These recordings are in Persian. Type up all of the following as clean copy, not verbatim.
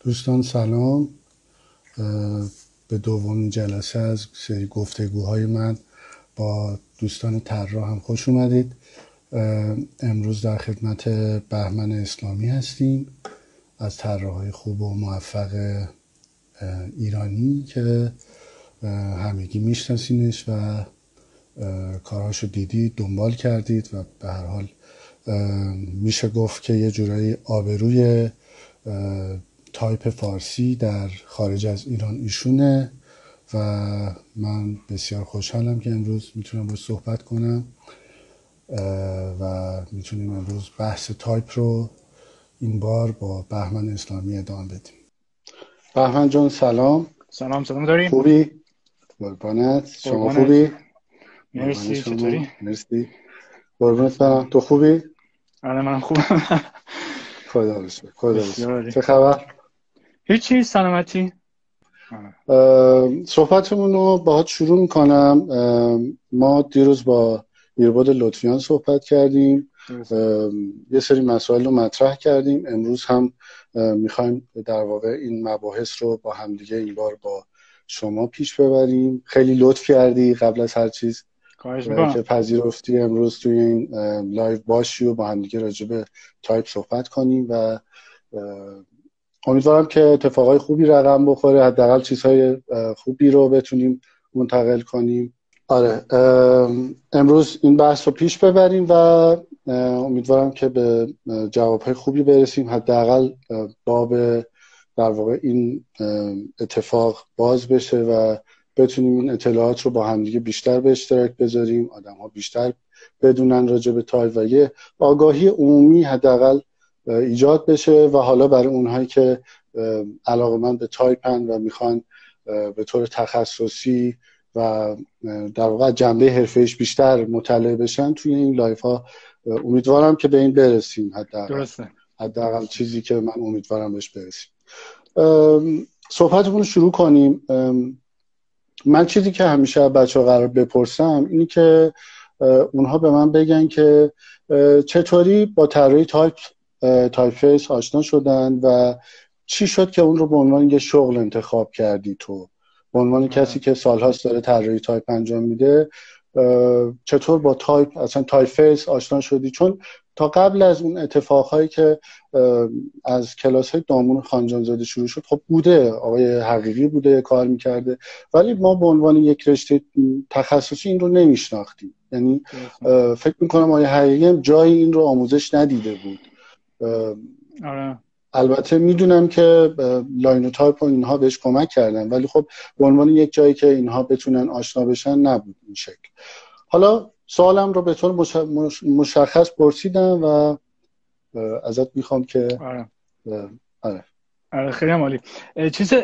دوستان سلام. به دومین جلسه از سری گفتگوهای من با دوستان طراح هم خوش اومدید. امروز در خدمت بهمن اسلامی هستیم از طراحهای خوب و موفق ایرانی که همگی میشناسینش و کارهاشو دیدید، دنبال کردید و به هر حال میشه گفت که یه جورایی آبروی تایپ فارسی در خارج از ایران ایشونه و من بسیار خوشحالم که امروز میتونم باش صحبت کنم و میتونیم امروز بحث تایپ رو این بار با بهمن اسلامی ادامه بدیم. بهمن جان سلام. سلام داریم. خوبی؟ قربانت. شما خوبی؟ مرسی. چطوری؟ مرسی. قربانت برم. تو خوبی؟ آره من خوبم. خدا رو شکر. چه خبر؟ هیچی، سلامتی. صحبتمون رو باهات شروع میکنم. ما دیروز با ایرباد لطفیان صحبت کردیم، یه سری مسائل رو مطرح کردیم. امروز هم میخوایم در واقع این مباحث رو با همدیگه این بار با شما پیش ببریم. خیلی لطف کردی قبل از هر چیز که پذیرفتی امروز توی این لایو باشی و با همدیگه راجع به تایپ صحبت کنیم و امیدوارم که اتفاقای خوبی رقم بخوره، حداقل چیزهای خوبی رو بتونیم منتقل کنیم. آره، امروز این بحث رو پیش ببریم و امیدوارم که به جوابهای خوبی برسیم، حداقل باب در واقع این اتفاق باز بشه و بتونیم این اطلاعات رو با همدیگه بیشتر به اشتراک بذاریم، آدم‌ها بیشتر بدونن راجع به تایپ و یه آگاهی عمومی حداقل ایجاد بشه و حالا برای اونهایی که علاقه‌مند به تایپن و میخوان به طور تخصصی و در واقع جنبه حرفه‌ایش بیشتر مطلع بشن توی این لایف ها، امیدوارم که به این برسیم. حداقل چیزی که من امیدوارم بهش برسیم. صحبتمون رو شروع کنیم. من چیزی که همیشه بچه‌ها قرار بپرسم اینی که اونها به من بگن که چطوری با طراحی تایپ فیس آشنا شدن و چی شد که اون رو به عنوان یه شغل انتخاب کردی. تو به عنوان کسی که سالهاست داره طراحی تایپ انجام میده، چطور با تایپ اصلا تایپ فیس آشنا شدی؟ چون تا قبل از اون اتفاقهایی که از کلاس‌های دامون خانجانزاده شروع شد، خب بوده، آقای حقیقی بوده کار میکرده، ولی ما به عنوان یک رشته تخصصی این رو نمیشناختیم. یعنی فکر میکنم آقای حقیقی هم جایی این رو آموزش ندیده بود. آره. البته میدونم که لاینوتایپ و اینها بهش کمک کردن، ولی خب به عنوان یک جایی که اینها بتونن آشنا بشن نبود این شکل. حالا سوالم رو به طور مشخص پرسیدم و ازت میخوام که آره خیلی عالی.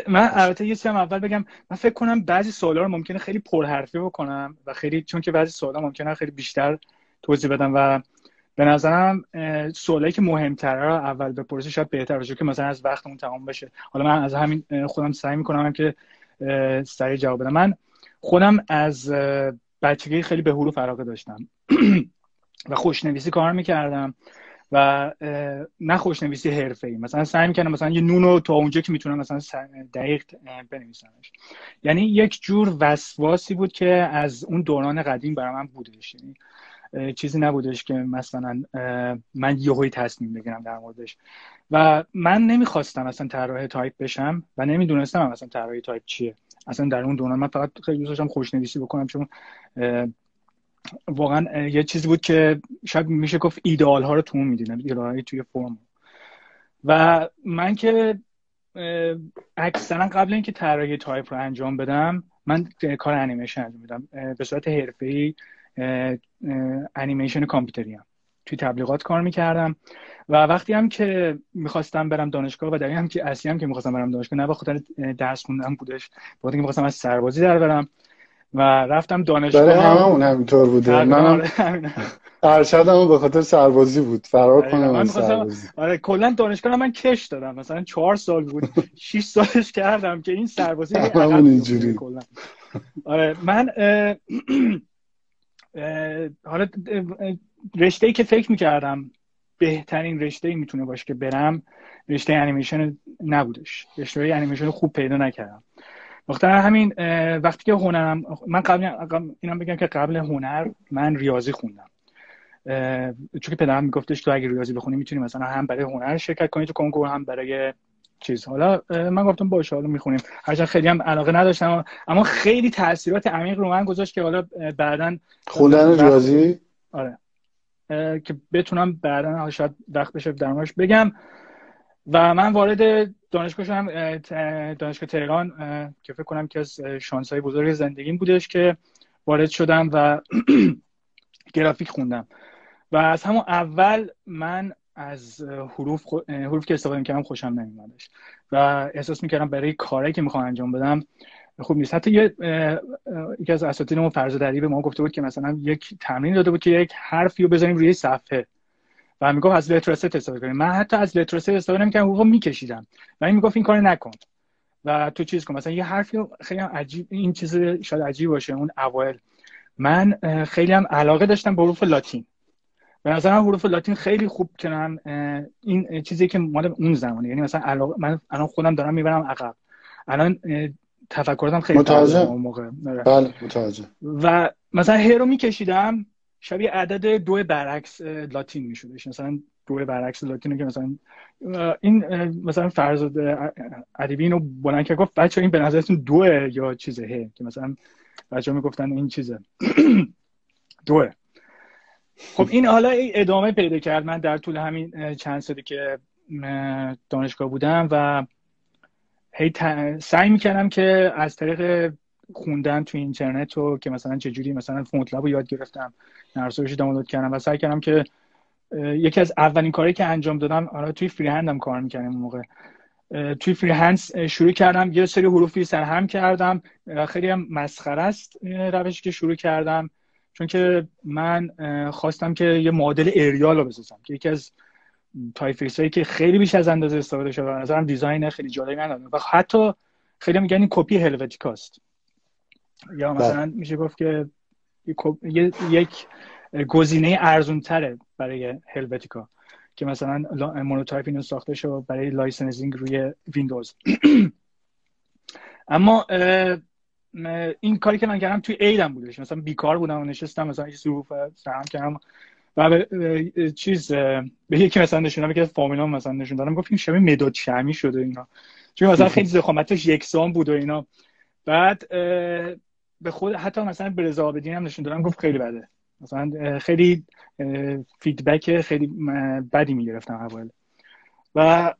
من البته یه چیزی اول بگم، من فکر کنم بعضی سوالا رو ممکنه خیلی پرحرفی بکنم و خیلی، چون که بعضی سوالا ممکنه خیلی بیشتر توضیح بدم و به نظرم سوالایی که مهم‌تره رو اول بپرسی شاید بهتر باشه که مثلا از وقتمون تمام بشه. حالا من از همین خودم سعی می‌کنم که سریع جواب بدم. من خودم از بچگی خیلی به حروف علاقه داشتم و خوشنویسی کار می‌کردم و نه خوشنویسی حرفه‌ای. مثلا سعی می‌کردم مثلا یه نونو تا اونجا که میتونم مثلا دقیق بنویسمش. یعنی یک جور وسواسی بود که از اون دوران قدیم برای من بودش. یعنی چیزی نبودش که مثلا من یهویی تصمیم بگیرم در موردش و من نمیخواستم اصلا طراح تایپ بشم و نمیدونستم اصلا طراحی تایپ چیه. اصلا در اون دوران من فقط خیلی دوست داشتم خوشنویسی بکنم، چون واقعا یه چیزی بود که شاید میشه گفت ایدئال ها رو تو میدیدم، ایدئال توی فرم. و من که اکثرا قبل اینکه طراحی تایپ رو انجام بدم، من کار انیمیشن انجام میدم به صورت حرفه‌ای. انیمیشن کامپیوتری هم توی تبلیغات کار میکردم و وقتی هم که میخواستم برم دانشگاه و دلیل هم که اصلی هم که میخواستم برم دانشگاه نه به خاطر درس خوندن بودش، به خاطر اینکه میخواستم از سربازی در برم و رفتم دانشگاه. برای هممون همینطور بوده. منم ارشدم به خاطر سربازی بود، فرار کنم از سربازی. آره کلا دانشگاه من کش دادم، مثلا 4 سال بود 6 سالش کردم که این سربازی همون اینجوری. کلا آره من حالا رشته‌ای که فکر می‌کردم بهترین رشته‌ای میتونه باشه که برم، رشته انیمیشن نبودش، اشتباهی انیمیشن خوب پیدا نکردم. بخاطر همین وقتی که هنرم، من اینم بگم که قبل هنر من ریاضی خوندم، چون که پدرم میگفتش تو اگه ریاضی بخونی میتونی مثلا هم برای هنر شرکت کنی تو کنکور، هم برای چیز. حالا من گفتم باشه حالا میخونیم، هرچند خیلی هم علاقه نداشتم، اما خیلی تاثیرات عمیق رو من گذاشت که حالا بعداً خوندن ریاضی، آره، که بتونم بعداً شاید وقت بشه در موردش بگم. و من وارد دانشگاه شدم، دانشگاه تهران، که فکر کنم که از شانس‌های بزرگ زندگیم بودش که وارد شدم و گرافیک خوندم. و از همون اول من از حروف که استفاده می‌کردم خوشم نمی‌اومدش و احساس می‌کردم برای کاری که می‌خوام انجام بدم خوب نیست. حتی یکی از اساتیدمون فرزاد علی به ما گفته بود که مثلا یک تمرین داده بود که یک حرفی رو بزنیم روی صفحه و میگفت از لترست استفاده کنیم. من حتی از لترست استفاده نمی‌کردم، حروفو می‌کشیدم و این میگفت این کارو نکن و تو چیز کن. مثلا یه حرفی خیلی عجیب، این چیز شاید عجیب باشه، اون اوایل من خیلی هم علاقه داشتم به حروف لاتین. به نظرم حروف لاتین خیلی خوب کنن، این چیزی که مال اون زمانه، یعنی مثلا علاقه، من الان خودم دارم میبرم عقب، الان تفکراتم خیلی متوجه اون موقع. بله متوجه. و مثلا ه رو میکشیدم شبیه عدد 2 برعکس لاتین میشدش، مثلا 2 برعکس لاتین که مثلا این مثلا فرزاد ادیبی اینو بلند که گفت بچه این به نظرتون 2 یا چیزه ه، که مثلا بچه‌ها میگفتن این چیزه 2. خب این حالا ادامه پیدا کرد. من در طول همین چند سالی که دانشگاه بودم و هی سعی میکردم که از طریق خوندن تو اینترنت و که مثلا چجوری مثلا فونت لاب رو یاد گرفتم، نرسوش دانلود کردم و سعی کردم که یکی از اولین کاری که انجام دادم، حالا توی فری هندم کار میکردم اون موقع، توی فری هند شروع کردم یه سری حروفی سرهم کردم. خیلی هم مسخره است روشی که شروع کردم، چون که من خواستم که یه مدل اریال رو بسازم که یکی از تایپفیکس هایی که خیلی بیش از اندازه استفاده شده و نظرم دیزاین خیلی جالبی نداره و حتی خیلی میگن این کپی هلوتیکاست، یا مثلا میشه گفت که یک گزینه ارزون تره برای هلوتیکا که مثلا مونوتایپ اینو ساخته شد برای لایسنسینگ روی ویندوز. اما این کاری که من کردم توی ایدم بودش، مثلا بیکار بودم و نشستم مثلا یه حروف سرهم کردم و به چیز به یکی مثلا نشوندم که فامیلا مثلا نشون دادم، گفت این شبیه مداد شمی شده اینا، چون مثلا خیلی ضخامتش یکسان بود و اینا. بعد به خود حتی مثلا به رضا عابدین هم نشون دادم، گفت خیلی بده، مثلا خیلی فیدبک خیلی بدی میگرفتم اول. و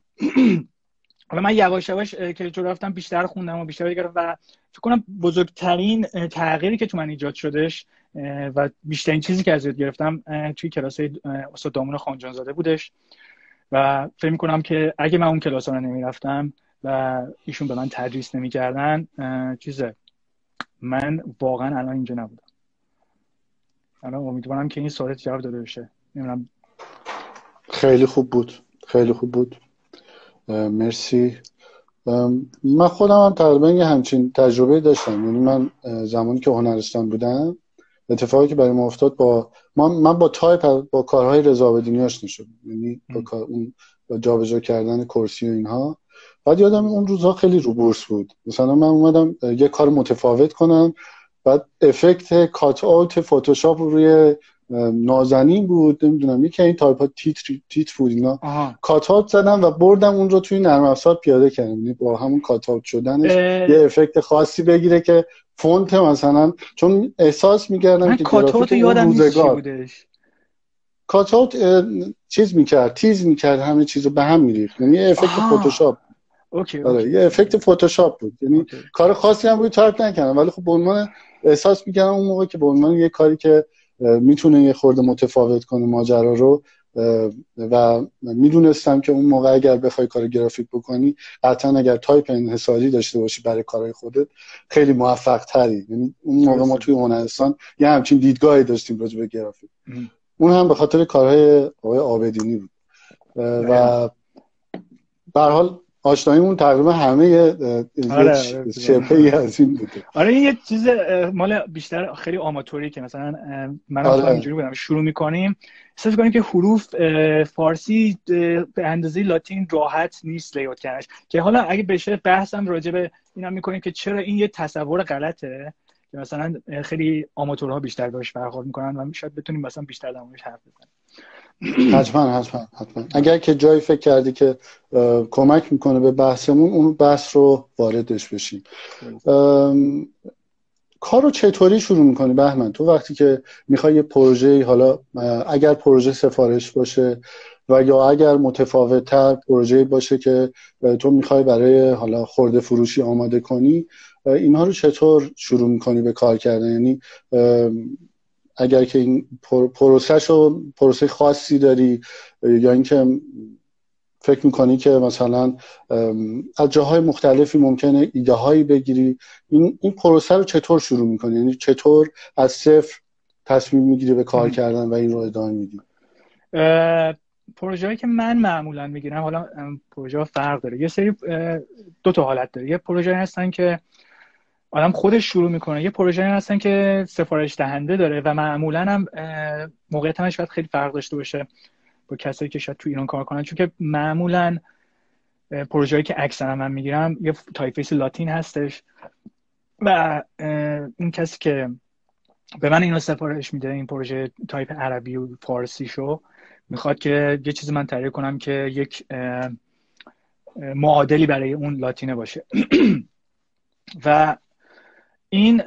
حالا من یواش یواش که جو رفتم بیشتر خوندم و بیشتر گرفتم و فکر کنم بزرگترین تغییری که تو من ایجاد شدش و بیشترین چیزی که از یاد گرفتم توی کلاس استاد دامون خانجانزاده بودش و فکر می‌کنم که اگه من اون کلاس‌ها رو نمی‌رفتم و ایشون به من تدریس نمی‌کردن من واقعا الان اینجا نبودم. الان امیدوارم که این سوالت جواب داده بشه. نمی‌دونم. خیلی خوب بود، خیلی خوب بود، مرسی. من خودم هم تقریبا یه همچین تجربه داشتم. یعنی من زمانی که هنرستان بودم اتفاقی که برای ما افتاد من با تایپ با کارهای رضا عابدینی آشنا شدم، یعنی با جابجا کردن کرسی و اینها. بعد یادم اون روزها خیلی رو بورس بود، مثلا من اومدم یه کار متفاوت کنم، بعد افکت کات آوت فتوشاپ روی نازنین بود، نمیدونم یکی این تایپ ها تیتر بود اینا، کات آوت زدم و بردم اون رو توی نرم افزار پیاده کردم، یعنی با همون کات آوت شدنش یه افکت خاصی بگیره که فونت مثلا، چون احساس می‌کردم که گرافیک اون روزگار کات آوت چیز می‌کرد، تیز می‌کرد، همه چیزو به هم می‌ریخت، یعنی افکت فتوشاپ. آره یه افکت فتوشاپ بود، یعنی کار خاصی هم روی تایپ نکردم، ولی خب به عنوان احساس می‌کردم اون موقع که به عنوان یه کاری که میتونه یه خورده متفاوت کنه ماجرا رو و میدونستم که اون موقع اگر بخوای کار گرافیک بکنی قطعا اگر تایپ انحصاری داشته باشی برای کارهای خودت خیلی موفق تری. یعنی اون موقع ما توی هنرستان یه همچین دیدگاهی داشتیم راجع به گرافیک، اون هم به خاطر کارهای آقای عابدینی بود. و به هر حال آشناییمون تقریبا همه آره شبهی از این بوده. آره این یه چیز مال بیشتر خیلی آماتوری که مثلا منم تو اینجوری بودم، شروع میکنیم احساس میکنیم که حروف فارسی به اندازه لاتین راحت نیست لیوت کردنش، که حالا اگه بشه بحثم راجع به اینا میکنیم که چرا این یه تصور غلطه که مثلا خیلی آماتورها بیشتر باهاش برخورد میکنن و شاید بتونیم مثلا بیشتر در موردش حرف بزنیم. حتما اگر که جایی فکر کردی که کمک میکنه به بحثمون، اون بحث رو واردش بشیم. کار رو چطوری شروع میکنی بهمن؟ تو وقتی که میخوای یه پروژه، حالا اگر پروژه سفارش باشه و یا اگر متفاوت‌تر پروژه باشه که تو میخوای برای حالا خرده فروشی آماده کنی، اینها رو چطور شروع میکنی به کار کردن؟ یعنی اگر که این پروسه خاصی داری یا اینکه فکر میکنی که مثلا از جاهای مختلفی ممکنه ایده هایی بگیری، این پروسه رو چطور شروع میکنی؟ یعنی چطور از صفر تصمیم میگیری به کار کردن و این رو ادامه میدی؟ پروژه‌ای که من معمولا میگیرم، حالا پروژه ها فرق داره، یه سری دو تا حالت داره. یه پروژه هستن که آدم خودش شروع میکنه، یه پروژه هستن که سفارش دهنده داره و معمولا هم موقعیتش باید خیلی فرق داشته باشه با کسایی که شاید تو ایران کار کنن، چون که معمولا پروژه‌ای که اکثرا من میگیرم یه تایپیس لاتین هستش و این کسی که به من اینو سفارش میده، این پروژه تایپ عربی و فارسی شو، میخواد که یه چیزی من طراحی کنم که یک معادلی برای اون لاتینه باشه و این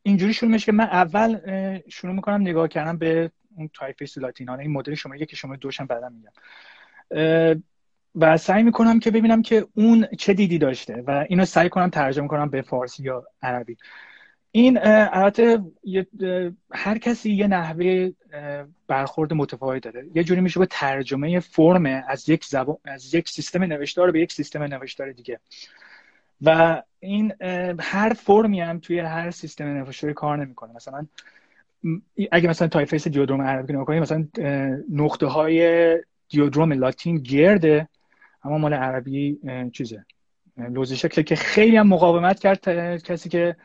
اینجوری شروع میشه که من اول شروع میکنم نگاه کردم به اون تایپیس لاتین ها، این مدل شما یک شما دوشم بعدا میگم، و سعی میکنم که ببینم که اون چه دیدی داشته و اینو سعی کنم ترجمه کنم به فارسی یا عربی. این البته هر کسی یه نحوه برخورد متفاوت داره. یه جوری میشه به ترجمه فرم از یک سیستم نوشتار به یک سیستم نوشتار دیگه و این هر فرمی هم توی هر سیستم نوشتاری کار نمیکنه. مثلا اگه مثلا تایپیس دیودروم عربی نگاه کنید، مثلا نقطه های دیودروم لاتین گرده، اما مال عربی چیزه لوزی شکله که خیلی هم مقاومت کرد کسی که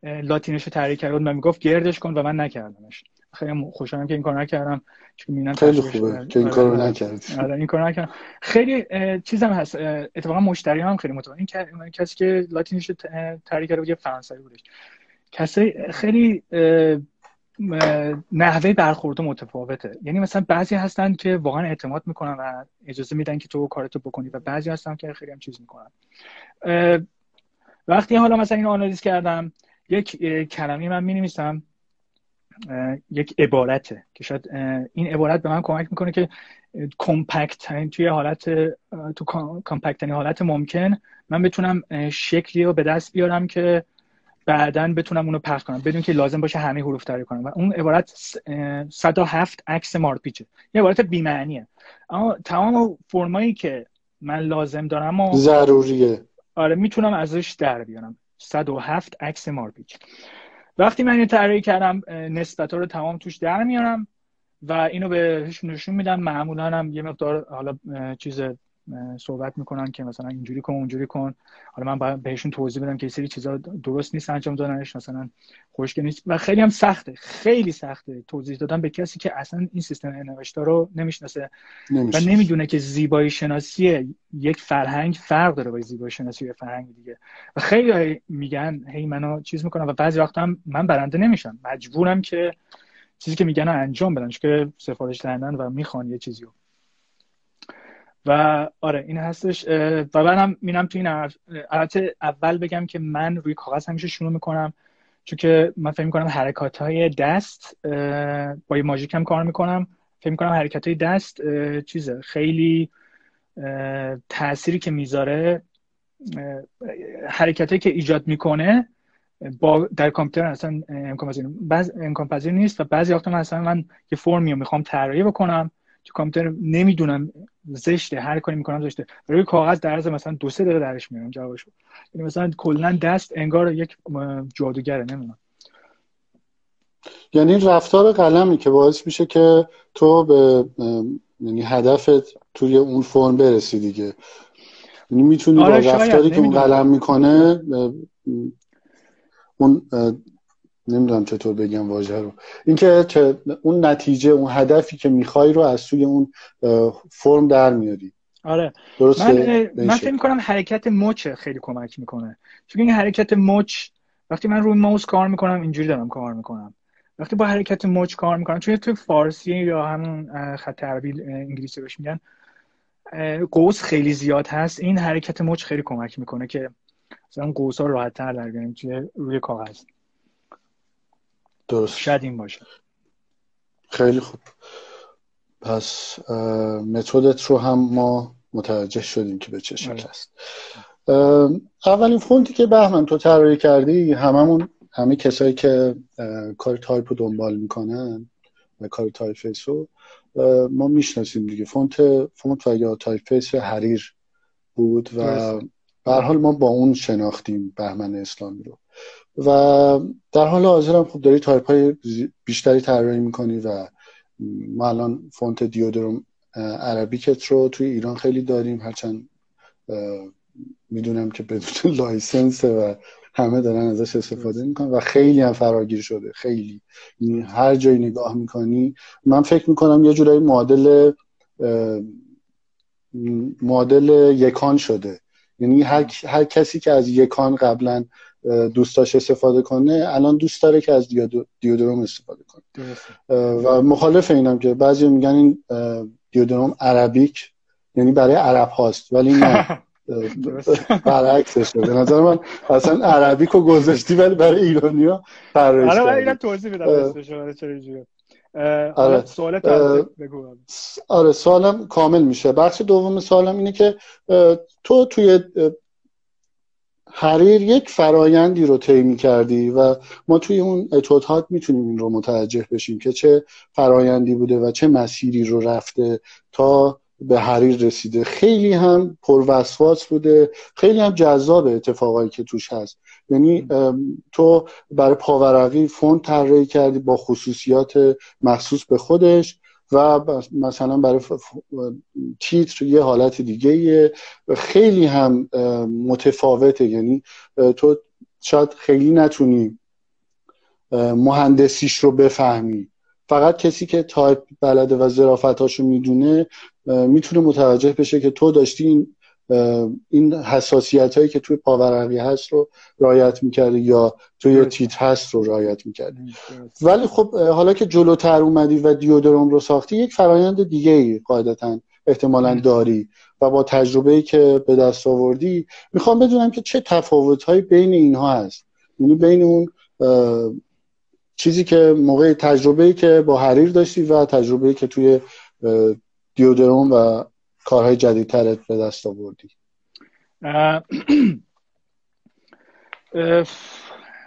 لاتینش رو تحریک کرد، من میگفت گردش کن و من نکردمش. خیلی خوشحالم که این کار نکردم، چون میبینم خیلی خوبه که این کارو نکردی. این کارو نکردم. خیلی چیزم هست، اتفاقا مشتری هم خیلی متوجه این کسی که لاتینش رو تحریک کرد بود یه فرانسوی بودش. کسی خیلی نحوه برخورد متفاوته. یعنی مثلا بعضی هستن که واقعا اعتماد میکنن و اجازه میدن که تو کارتو بکنی و بعضی هستن که خیلی هم چیز میکنن. وقتی حالا مثلا اینو آنالیز کردم، یک کلمه من می‌نویسم، یک عبارته که شاید این عبارت به من کمک میکنه که کمپکت توی حالت تو کمپکت ترین حالت ممکن من بتونم شکلی رو به دست بیارم که بعداً بتونم اونو پخش کنم بدون که لازم باشه همه حروف طراحی کنم. و اون عبارت 107 عکس مارپیچه، یه عبارت بی‌معنیه، اما تمام فرمایی که من لازم دارم و ضروریه، آره میتونم ازش در بیارم. 107 عکس مارپیچ. وقتی من اینو طراحی کردم، نسبت‌ها رو تمام توش در میارم و اینو بهش نشون میدم. معمولا هم یه مقدار حالا چیز صحبت میکنن که مثلا اینجوری کن اونجوری کن، حالا من باید بهشون توضیح بدم که یه سری چیزا درست نیست انجام دادنش، مثلا خوشگل نیست و خیلی هم سخته، خیلی سخته توضیح دادن به کسی که اصلا این سیستم نوشتار رو نمیشناسه و نمیدونه که زیبایی شناسی یک فرهنگ فرق داره با زیبایی شناسی یک فرهنگ دیگه. و خیلی میگن هی منو چیز میکنن و بعضی وقتا هم من برنده نمیشم، مجبورم که چیزی که میگن رو انجام بدم، چون که سفارش دهندن و میخوان یه چیزی رو. و آره این هستش. و بعدم میرم تو این البته اول بگم که من روی کاغذ همیشه شروع میکنم، چون که من فکر میکنم حرکات‌های دست با یه ماژیک هم کار میکنم. فکر میکنم حرکات‌های دست چیزه خیلی تأثیری که میذاره، حرکتایی که ایجاد میکنه با در کامپیوتر اصلا امکان پذیر نیست. و بعضی وقتا مثلا من یه فرمی رو میخوام طراحی بکنم تو کامپیوتر نمیدونم، زشته، هر کاری میکنم زشته، روی کاغذ در عرض مثلا 2-3 دقیقه درش میارم جوابشو. یعنی مثلا کلا دست انگار یک جادوگره، نمیدونم. یعنی رفتار قلمی که باعث میشه که تو به یعنی هدفت توی اون فرم برسی دیگه. یعنی میتونی با رفتاری که اون قلم میکنه اون نمیدونم چطور بگم واژه رو، اینکه اون نتیجه، اون هدفی که میخوای رو از توی اون فرم در میاری. آره درسته؟ من فکر میکنم حرکت مچ خیلی کمک میکنه، چون این حرکت مچ وقتی من روی ماوس کار میکنم اینجوری دارم کار میکنم، وقتی با حرکت مچ کار میکنم، چون توی فارسی یا همون خط عربی انگلیسی بهش میگن قوس خیلی زیاد هست، این حرکت مچ خیلی کمک میکنه که مثلا قوس‌ها راحت تر در بیاریم توی روی کاغذ. درست، شاید این باشه. خیلی خوب. پس متدت رو هم ما متوجه شدیم که به چه شکل است. اولین فونتی که بهمن تو طراحی کردی، همه کسایی که کار تایپ رو دنبال میکنن و کار تایپ فیس رو ما میشناسیم دیگه. فونت و یا تایپ فیس حریر بود و به هر حال ما با اون شناختیم بهمن اسلامی رو و در حال حاضر هم خب داری تایپ های بیشتری طراحی میکنی و ما الان فونت دیودروم عربیکت رو توی ایران خیلی داریم، هرچند میدونم که بدون لایسنسه و همه دارن ازش استفاده میکنن و خیلی هم فراگیر شده. خیلی هر جایی نگاه میکنی من فکر میکنم یه جورایی معادل یکان شده، یعنی هر کسی که از یکان قبلا دوست داشت استفاده کنه الان دوست داره که از دیودروم استفاده کنه و مخالف اینم که بعضی میگن این دیودروم عربیک یعنی برای عرب هاست، ولی نه برعکسشه. به نظر من اصلا عربیک رو گذاشتی ولی برای ایرانی ها طراحیش کردی. آره من توضیح بدم استفاده چرا اینجوریه. آره سوالت بگو. آره سوالم کامل میشه. بخش دوم سوالم اینه که تو توی حریر یک فرایندی رو طی می‌کردی و ما توی اون اتودهات میتونیم این رو متوجه بشیم که چه فرایندی بوده و چه مسیری رو رفته تا به حریر رسیده. خیلی هم پروسواس بوده، خیلی هم جذاب اتفاقایی که توش هست. یعنی تو برای پاورقی فونت طراحی کردی با خصوصیات مخصوص به خودش و مثلا برای تیتر یه حالت دیگه خیلی هم متفاوته. یعنی تو شاید خیلی نتونی مهندسیش رو بفهمی، فقط کسی که تایپ بلده و ظرافتاشو میدونه میتونه متوجه بشه که تو داشتی این حساسیت هایی که توی پاورقی هست رو رعایت میکردی یا توی تیتر هست رو رعایت میکردی. ولی خب حالا که جلوتر اومدی و دیودروم رو ساختی یک فرایند دیگه ای قاعدتاً احتمالاً داری و با تجربه‌ای که به دست آوردی میخوام بدونم که چه تفاوت‌هایی بین اینها هست، یعنی بین اون چیزی که موقع تجربه‌ای که با حریر داشتی و تجربه‌ای که توی دیودروم و کارهای جدیدترت به دست آوردی.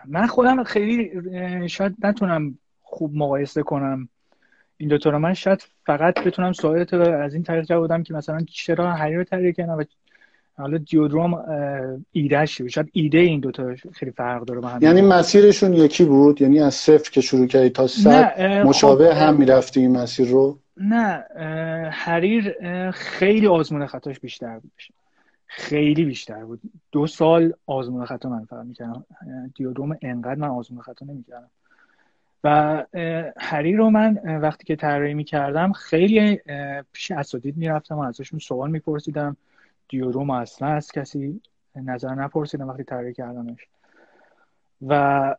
من خودم خیلی شاید نتونم خوب مقایسه کنم این دوتا رو. من شاید فقط بتونم سوالت رو از این طریق جواب بدم که مثلا چرا حریر رو طراحی کردم و حالا دیودروم ایدهش بود. شاید ایده این دوتا خیلی فرق داره با هم. یعنی مسیرشون یکی بود؟ یعنی از صفر که شروع کردی تا 100 مشابه هم میرفتی این مسیر رو؟ نه، حریر خیلی آزمون خطاش بیشتر بود، خیلی بیشتر بود. 2 سال آزمون خطا من فقط میکردم. دیودروم انقدر من آزمون خطا نمیکردم و حریر رو من وقتی که طراحی میکردم خیلی پیش اساتید میرفتم و ازشون سوال میپرسیدم. دیودروم اصلا از کسی نظر نپرسیدم وقتی طراحی کردمش و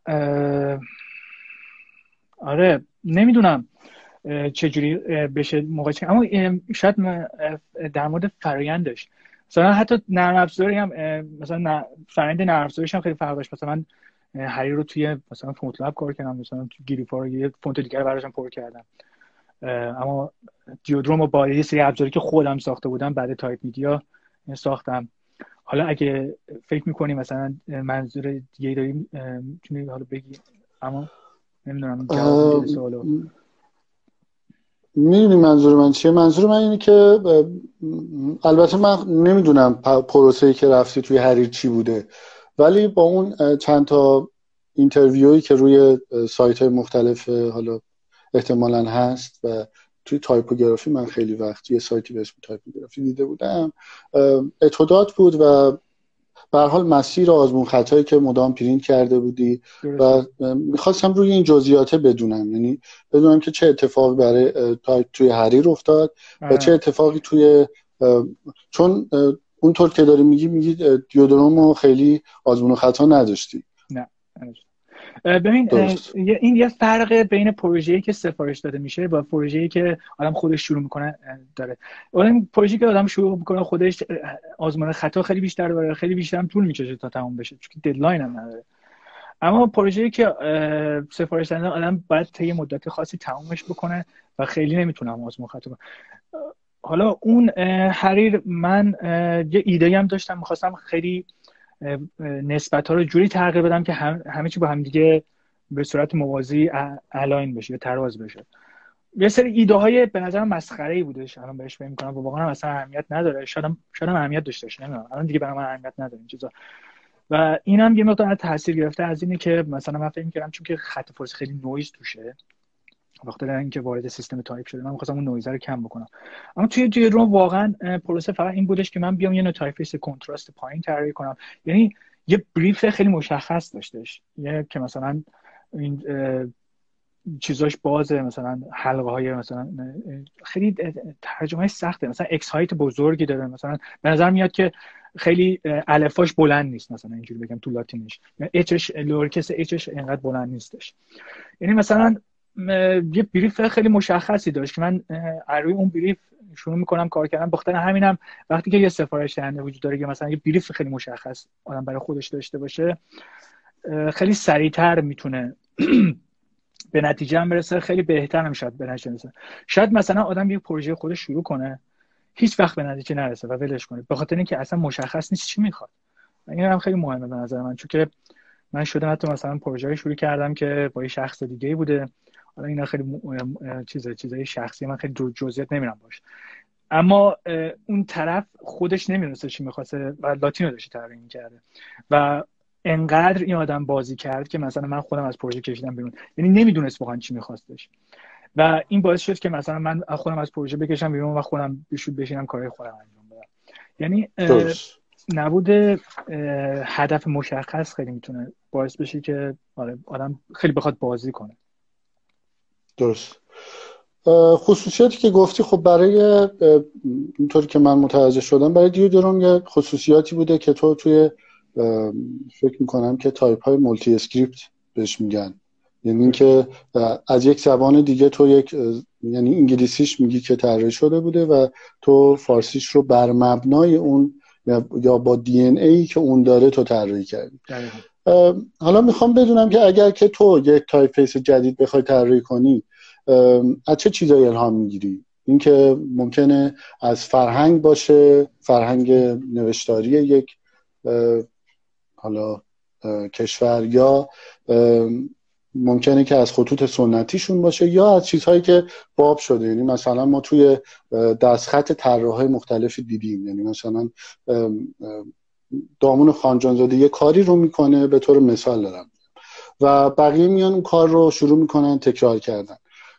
آره نمیدونم چجوری بشه مقایسه، اما شاید در مورد فرآیندش مثلا حتی نرم افزاری هم مثلا فرآیند نرم افزاریش هم خیلی فرق داشت. مثلا من حریر رو توی مثلا فونت لب کار کردم، مثلا تو گریفا یه فونت دیگه رو براشون پر کردم، اما دیودروم رو با یه سری ابزاری که خودم ساخته بودم بعد تایپ میدیا ساختم. حالا اگه فکر می‌کنی مثلا منظور دیگه داریم میتونی حالا بگی، اما نمیدونم جواب میده سوالو. میدونی منظور من چیه؟ منظور من اینه که البته من نمیدونم پروسه‌ای که رفتی توی حریر چی بوده، ولی با اون چند تا اینترویویی که روی سایت‌های مختلف حالا احتمالاً هست و توی تایپوگرافی من خیلی وقت یه سایتی به اسم تایپوگرافی دیده بودم، اتودات بود و به هر حال مسیر آزمون خطایی که مدام پرینت کرده بودی و میخواستم روی این جزئیات بدونم، یعنی بدونم که چه اتفاقی برای توی حریر افتاد و چه اتفاقی توی چون اونطور که داری میگی دیودروم خیلی آزمون خطا نداشتی. نه ببین این یه فرق بین پروژه‌ای که سفارش داده میشه با پروژه‌ای که آدم خودش شروع میکنه داره. این پروژه‌ای که آدم شروع میکنه خودش آزمون خطا خیلی بیشتر داره، خیلی بیشتر هم طول میکشه تا تموم بشه چون ددلاین هم نداره. اما پروژه‌ای که سفارش داده آدم باید طی مدت خاصی تمومش بکنه و خیلی نمیتونم آزمون خطا کنم. حالا اون حریر من یه ایده هم داشتم، می‌خواستم خیلی نسبت‌ها رو جوری تغییر بدم که همه چی با هم دیگه به صورت موازی الاین بشه یا تراز بشه. یه سری ایده های به نظر مسخره‌ای بودش، الان بهش فکر می‌کنم واقعا اصلا اهمیت نداره، شاید هم اهمیت داشته باشه، نمیدونم، الان دیگه برای من اهمیت نداره این چیزا. و اینم یه مقدار تاثیر گرفته از اینه که مثلا من فکر می‌کردم چون که خط فارسی خیلی نویز توشه، وقتی اینکه وارد سیستم تایپ شده من می‌خواستم اون نویز رو کم بکنم. اما توی روم واقعا پروسه فقط این بودش که من بیام یه نوع تایپفیس کنتراست پایین طراحی کنم، یعنی یه بریف خیلی مشخص داشتش، یه که مثلا این چیزاش بازه، مثلا حلقه های مثلا خیلی ترجمه سخته، مثلا اکس هایت بزرگی داره، مثلا به نظر میاد که خیلی الفاش بلند نیست، مثلا اینجوری بگم تو لاتینش اچش لورکس اچش اینقدر بلند نیستش. یعنی مثلا یه بریف خیلی مشخصی داشت که من روی اون بریف شروع میکنم کار کردن. بخاطر همینم وقتی که یه سفارش دهنده وجود داره که مثلا یه بریف خیلی مشخص آدم برای خودش داشته باشه خیلی سریعتر میتونه به نتیجه هم برسه، خیلی بهتر هم شاید به نتیجه برسه. شاید مثلا آدم یه پروژه خودش شروع کنه هیچ وقت به نتیجه نرسه و ولش کنه به خاطر اینکه اصلا مشخص نیست چی میخواد. این هم خیلی مهمه به نظر من، چون که من شده حتی مثلا پروژه‌ای شروع کردم که با یه شخص دیگه بوده، حالا اینا خیلی چیزای شخصی من خیلی جزئیات نمیرم باشه، اما اون طرف خودش نمی‌دونسته چی می‌خواسته و لاتینو داشت طراحی می‌کرده و انقدر این آدم بازی کرد که مثلا من خودم از پروژه کشیدم بیرون، یعنی نمیدونست واقعا چی می‌خواستش و این باعث شد که مثلا من خودم از پروژه بکشم بیرون و خودم بشینم کارهای خودم انجام بدم. یعنی نبود هدف مشخص خیلی میتونه باعث بشه که آدم خیلی بخواد بازی کنه. درست. خصوصیاتی که گفتی خب برای اینطوری که من متوجه شدم برای دیودروم یه خصوصیاتی بوده که تو توی فکر میکنم که تایپ های مولتی اسکریپت بهش میگن، یعنی اینکه از یک زبان دیگه تو یعنی انگلیسیش میگی که طراحی شده بوده و تو فارسیش رو بر مبنای اون یا با دی ان ای که اون داره تو طراحی کردی. حالا میخوام بدونم که اگر که تو یک تایپ فیس جدید بخوای طراحی کنی از چه چیزایی الهام میگیری؟ اینکه ممکنه از فرهنگ باشه، فرهنگ نوشتاری یک حالا کشور، یا ممکنه که از خطوط سنتیشون باشه یا از چیزهایی که باب شده. یعنی مثلا ما توی دستخط طراحای مختلفی دیدیم، یعنی مثلا دامون خانجانزاده یه کاری رو میکنه به طور مثال دارم و بقیه میان اون کار رو شروع میکنن تکرار کردن.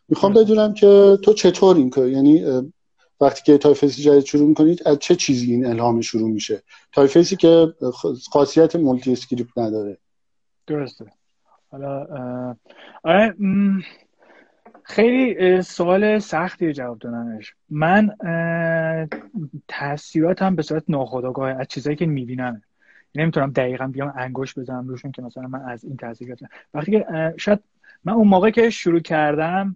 میخوام بدونم که تو چطور این کار، یعنی وقتی که تایپفیس جدید شروع میکنید از چه چیزی این الهام شروع میشه؟ تایپفیسی که خاصیت مولتی اسکریپت نداره. درسته. حالا خیلی سوال سختیه جواب دادنش. من تاثیراتم به صورت ناخودآگاه از چیزایی که میبینم، نمیتونم دقیقاً بیام انگوش بزنم روشون که مثلا من از این تاثیر گرفتم. وقتی که شاید من اون موقع که شروع کردم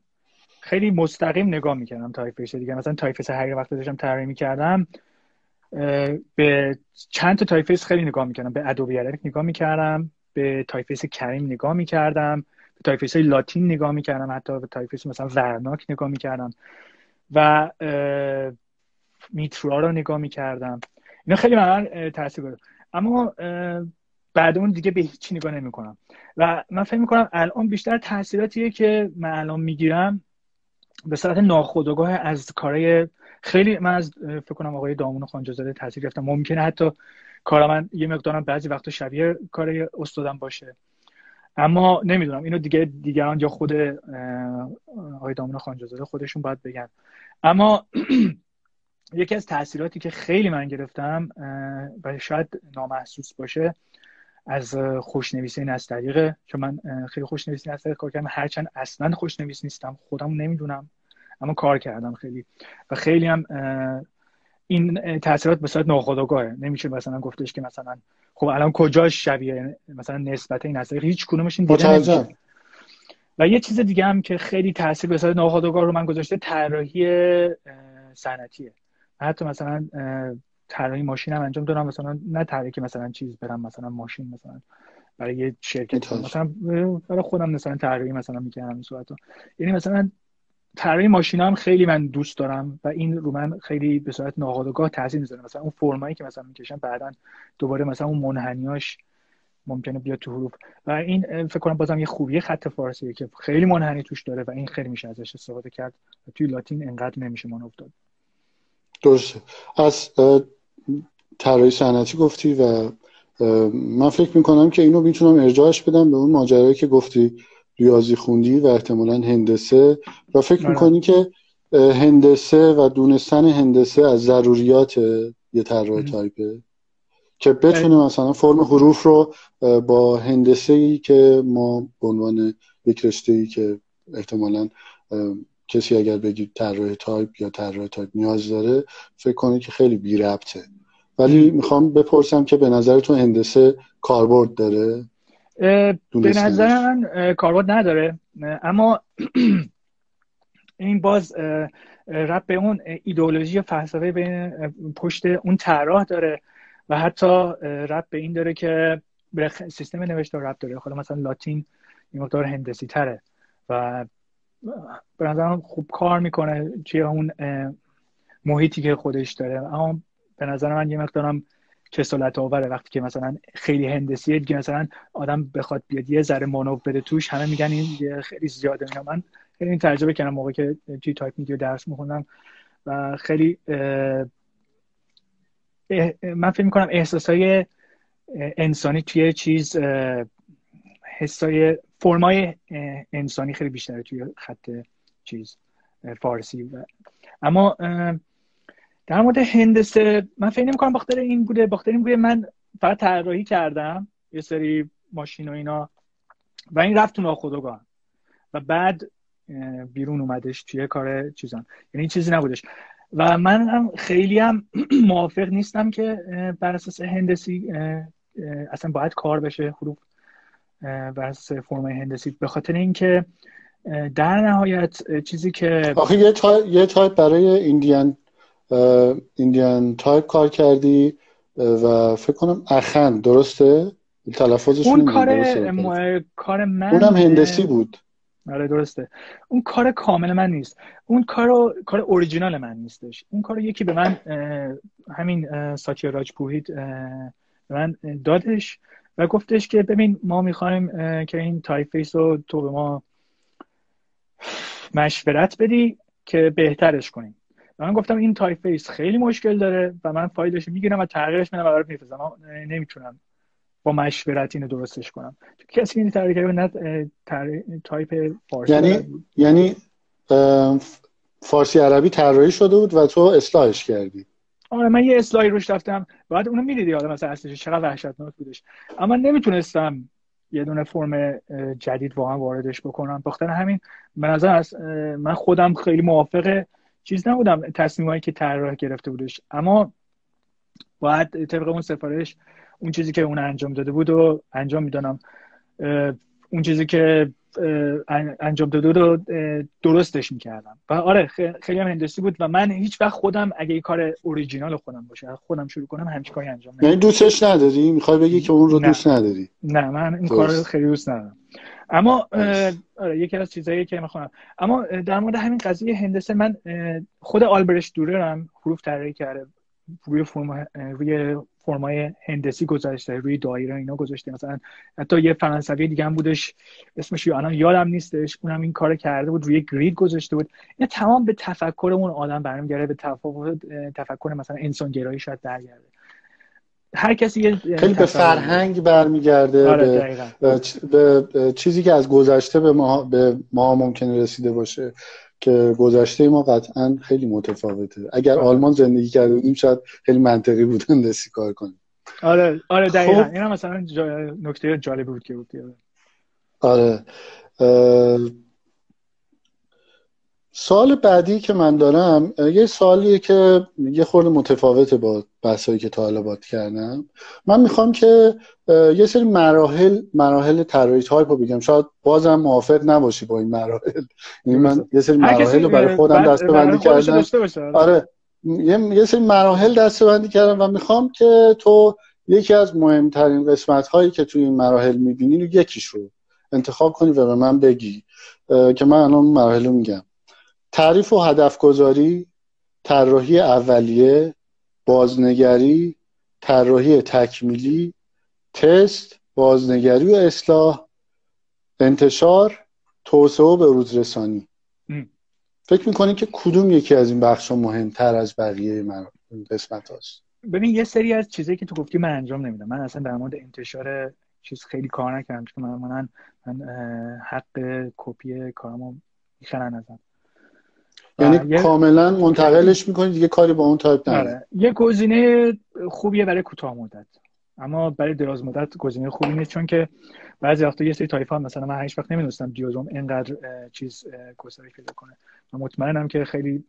خیلی مستقیم نگاه میکردم تایپفیس دیگه، مثلا تایپفیس هر وقت داشتم طراحی میکردم به چند تا تایپفیس خیلی نگاه میکردم، به ادوبی الکتریک نگاه میکردم، به تایپفیس کریم نگاه میکردم، به تایپفیس های لاتین نگاه میکردم، حتی به تایپفیس مثلا ورناک نگاه میکردم و میترا رو نگاه میکردم. اینا خیلی من تاثیر گذاشت، اما بعد اون دیگه به هیچی نگاه نمیکنم و من فکر میکنم الان بیشتر تاثیراتیه که من الان میگیرم به صورت ناخودآگاه از کارهای خیلی من از فکر کنم آقای دامون خانجانزاده تاثیر گرفتم. ممکنه حتی کار من یه مقدارم بعضی وقتا شبیه کار استادم باشه، اما نمیدونم اینو دیگران یا خود آقای دامون خانجازاده خودشون باید بگن. اما یکی از تاثیراتی که خیلی من گرفتم و شاید نامحسوس باشه از خوشنویسی نستعلیقه، چون من خیلی خوشنویسی نستعلیق کار کردم، هرچند اصلا خوشنویس نیستم، خودم نمیدونم، اما کار کردم خیلی و خیلی هم این تاثیرات به صورت ناخودآگاهه. نمیشه مثلا گفتش که مثلا خب الان کجاش شبیه مثلا نسبت این نستعلیق، هیچ کدومش این دیده نمیشه. و یه چیز دیگه هم که خیلی تاثیر به صورت ناخودآگاه رو من گذاشته طراحی صنعتیه. حتی مثلا طراحی ماشین هم انجام دادم، مثلا نه طراحی که مثلا چیز برم مثلا ماشین مثلا برای یه شرکت مثلا برای خودم مثلا طراحی مثلا می‌کردم این صورتو. یعنی مثلا طراحی ماشینا هم خیلی من دوست دارم و این رو من خیلی به صورت ناخودآگاه تاثیر می‌ذاره. مثلا اون فرمایی که مثلا می‌کشم بعداً دوباره مثلا اون منحنیاش ممکنه بیاد تو حروف و این فکر کنم بازم یه خوبی خط فارسیه که خیلی منحنی توش داره و این خیلی میشه ازش استفاده کرد و توی لاتین انقدر نمیشه من افتاد. درسته. از طراحی صنعتی گفتی و من فکر میکنم که اینو میتونم ارجاعش بدم به اون ماجرایی که گفتی ریاضی خوندی و احتمالاً هندسه و فکر میکنی که هندسه و دونستن هندسه از ضروریات یه طراح تایپه که بتونه مثلا فرم حروف رو با هندسه‌ای که ما به عنوان یک رشته‌ای که احتمالاً کسی اگر بگید طراح تایپ یا طراح تایپ نیاز داره فکر کنه که خیلی بی ربطه، ولی میخوام بپرسم که به نظرتون هندسه کاربرد داره؟ به نظر من کاربرد نداره، اما این باز ربط به اون ایدئولوژی و فلسفه بین پشت اون طراح داره و حتی ربط به این داره که به سیستم نوشتار ربط داره. خود مثلا لاتین این مقدار هندسی تره و به نظرم خوب کار میکنه توی اون محیطی که خودش داره، اما به نظر من یه مقدارم کسالت آوره وقتی که مثلا خیلی هندسیه دیگه مثلا آدم بخواد بیاد یه ذره مانور بده توش همه میگن این خیلی زیاده. من خیلی این تجربه کردم موقعی که توی تایپ میدیو درس میخوندم و خیلی من فکر میکنم احساسای انسانی توی چیز حسای فرمای انسانی خیلی بیشتره توی خط چیز فارسی اما در مورد هندسه من فکر نمی‌کنم بخاطر این بوده من فقط طراحی کردم یه سری ماشین و اینا و این رفت تو ناخودآگاه و بعد بیرون اومدش توی کار چیزان، یعنی چیزی نبودش و من هم خیلی هم موافق نیستم که بر اساس هندسی اصلا باید کار بشه حروف بر اساس فرمای هندسی، به خاطر اینکه در نهایت چیزی که آخه یه تایپ برای ایندیان تایپ کار کردی و فکر کنم اخن درسته؟ تلفظش اون کار من اونم هندسی بود. آره درسته، اون کار کامل من نیست، اون کار اوریجینال من نیستش. اون کار یکی به من همین ساتیا راجپوهیت به من دادش و گفتش که ببین ما میخوایم که این تایپ فیس رو تو به ما مشورت بدی که بهترش کنیم. و من گفتم این تایپ فیس خیلی مشکل داره و من فایلش میگیرم و تغییرش میدم و برات میفرستم، نمیتونم با مشورت اینو درستش کنم. کسی این طریقه نه تایپ فارسی یعنی فارسی عربی طراحی شده بود و تو اصلاحش کردی. آره من یه اصلاحی روش رفتم، بعد اونو میدیدی حالا مثلا اصلش چقدر وحشتناک بودش، اما نمیتونستم یه دونه فرم جدید واقعا واردش بکنم. بخاطر همین به نظر من خودم خیلی موافق چیز نبودم تصمیمایی که طراح گرفته بودش، اما باید طبق اون سفارش اون چیزی که اون انجام داده بود و انجام میدونم، اون چیزی که انجام داده رو درستش میکردم و آره خیلی هم هندسی بود و من هیچ وقت خودم اگه این کار اوریجینال خودم باشه خودم شروع کنم همچین کاری انجام نمیدم. یعنی دوستش نداری؟ میخوای بگی که اون رو دوست نداری؟ نه من این کار رو خیلی دوست ندارم، اما آره یکی از چیزایی که میخوام. اما در مورد همین قضیه هندسه من خود آلبرشت دورر هم حروف طراحی کرده، روی فرمای هندسی گذاشته، روی دایره اینا گذاشته. مثلا حتی یه فرانسوی دیگه هم بودش اسمش الان یادم نیستش، اونم این کارو کرده بود، روی گرید گذاشته بود. این تمام به تفکر اون آدم برمیگره، به تفکر مثلا انسان گرایی شاید برگرده. هر کسی یه خیلی به فرهنگ برمیگرده. آره به چیزی که از گذشته به ما ممکنه رسیده باشه که گذشته ما قطعا خیلی متفاوته. اگر آلمان زندگی کرده بودیم شاید خیلی منطقی بود هندسی کار کنیم. آره دقیقاً. این هم مثلا نکته جالبی بود که بود. آره. سوال بعدی که من دارم یه سوالیه که یه خورده متفاوته با بحثایی که تا حالا باهات کردم. من میخوام که یه سری مراحل طراحی تایپ رو بگم، شاید بازم موافق نباشی با این مراحل. یعنی من یه سری مراحل رو برای خودم دسته‌بندی کردم. آره یه سری مراحل دسته‌بندی کردم و میخوام که تو یکی از مهمترین قسمت‌هایی که توی این مراحل می‌بینی رو یکیش رو انتخاب کنی و به من بگی که من الان مراحل رو میگم. تعریف و هدف گذاری، طراحی اولیه، بازنگری، طراحی تکمیلی، تست، بازنگری و اصلاح، انتشار، توسعه و بروز رسانی. فکر میکنی که کدوم یکی از این بخشا مهمتر از بقیه قسمت هاست؟ ببین یه سری از چیزایی که تو گفتی من انجام نمیدم. من اصلا در مورد انتشار چیز خیلی کار نکردم، چون من حق کپی کارامو میخرن ازم. یعنی کاملا منتقلش میکنی دیگه، کاری با اون تایپ نداری؟ آره یه گزینه خوبیه برای کوتاه مدت، اما برای دراز مدت گزینه خوبی نیست، چون که بعضی وقتا یه سری تایپ ها مثلا من هیچ وقت نمیدونستم دیوزوم اینقدر چیز گسترش پیدا کنه. من مطمئنم که خیلی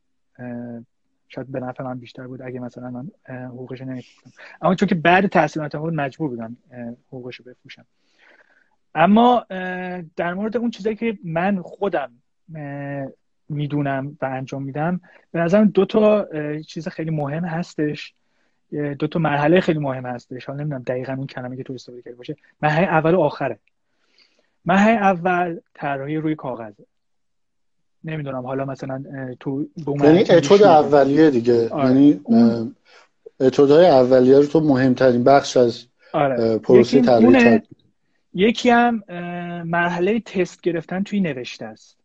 شاید به نفع من بیشتر بود اگه مثلا من حقوقش نمی‌فروختم، اما چون که بعد تحصیلاتم بود مجبور بودم حقوقش رو بفروشم. اما در مورد اون چیزایی که من خودم میدونم و انجام میدم، به نظرم دو تا چیز خیلی مهم هستش، دو تا مرحله خیلی مهم هستش. حالا نمیدونم دقیقاً اون کلمه که تو استفاده کردی باشه. مرحله اول و آخره. مرحله اول طراحی روی کاغذه. نمیدونم حالا مثلا تو یعنی اتود اولیه دیگه. یعنی اتودهای اولیه رو تو مهمترین بخش از پروسه طراحی تایپ. یکی هم مرحله تست گرفتن توی نوشته است.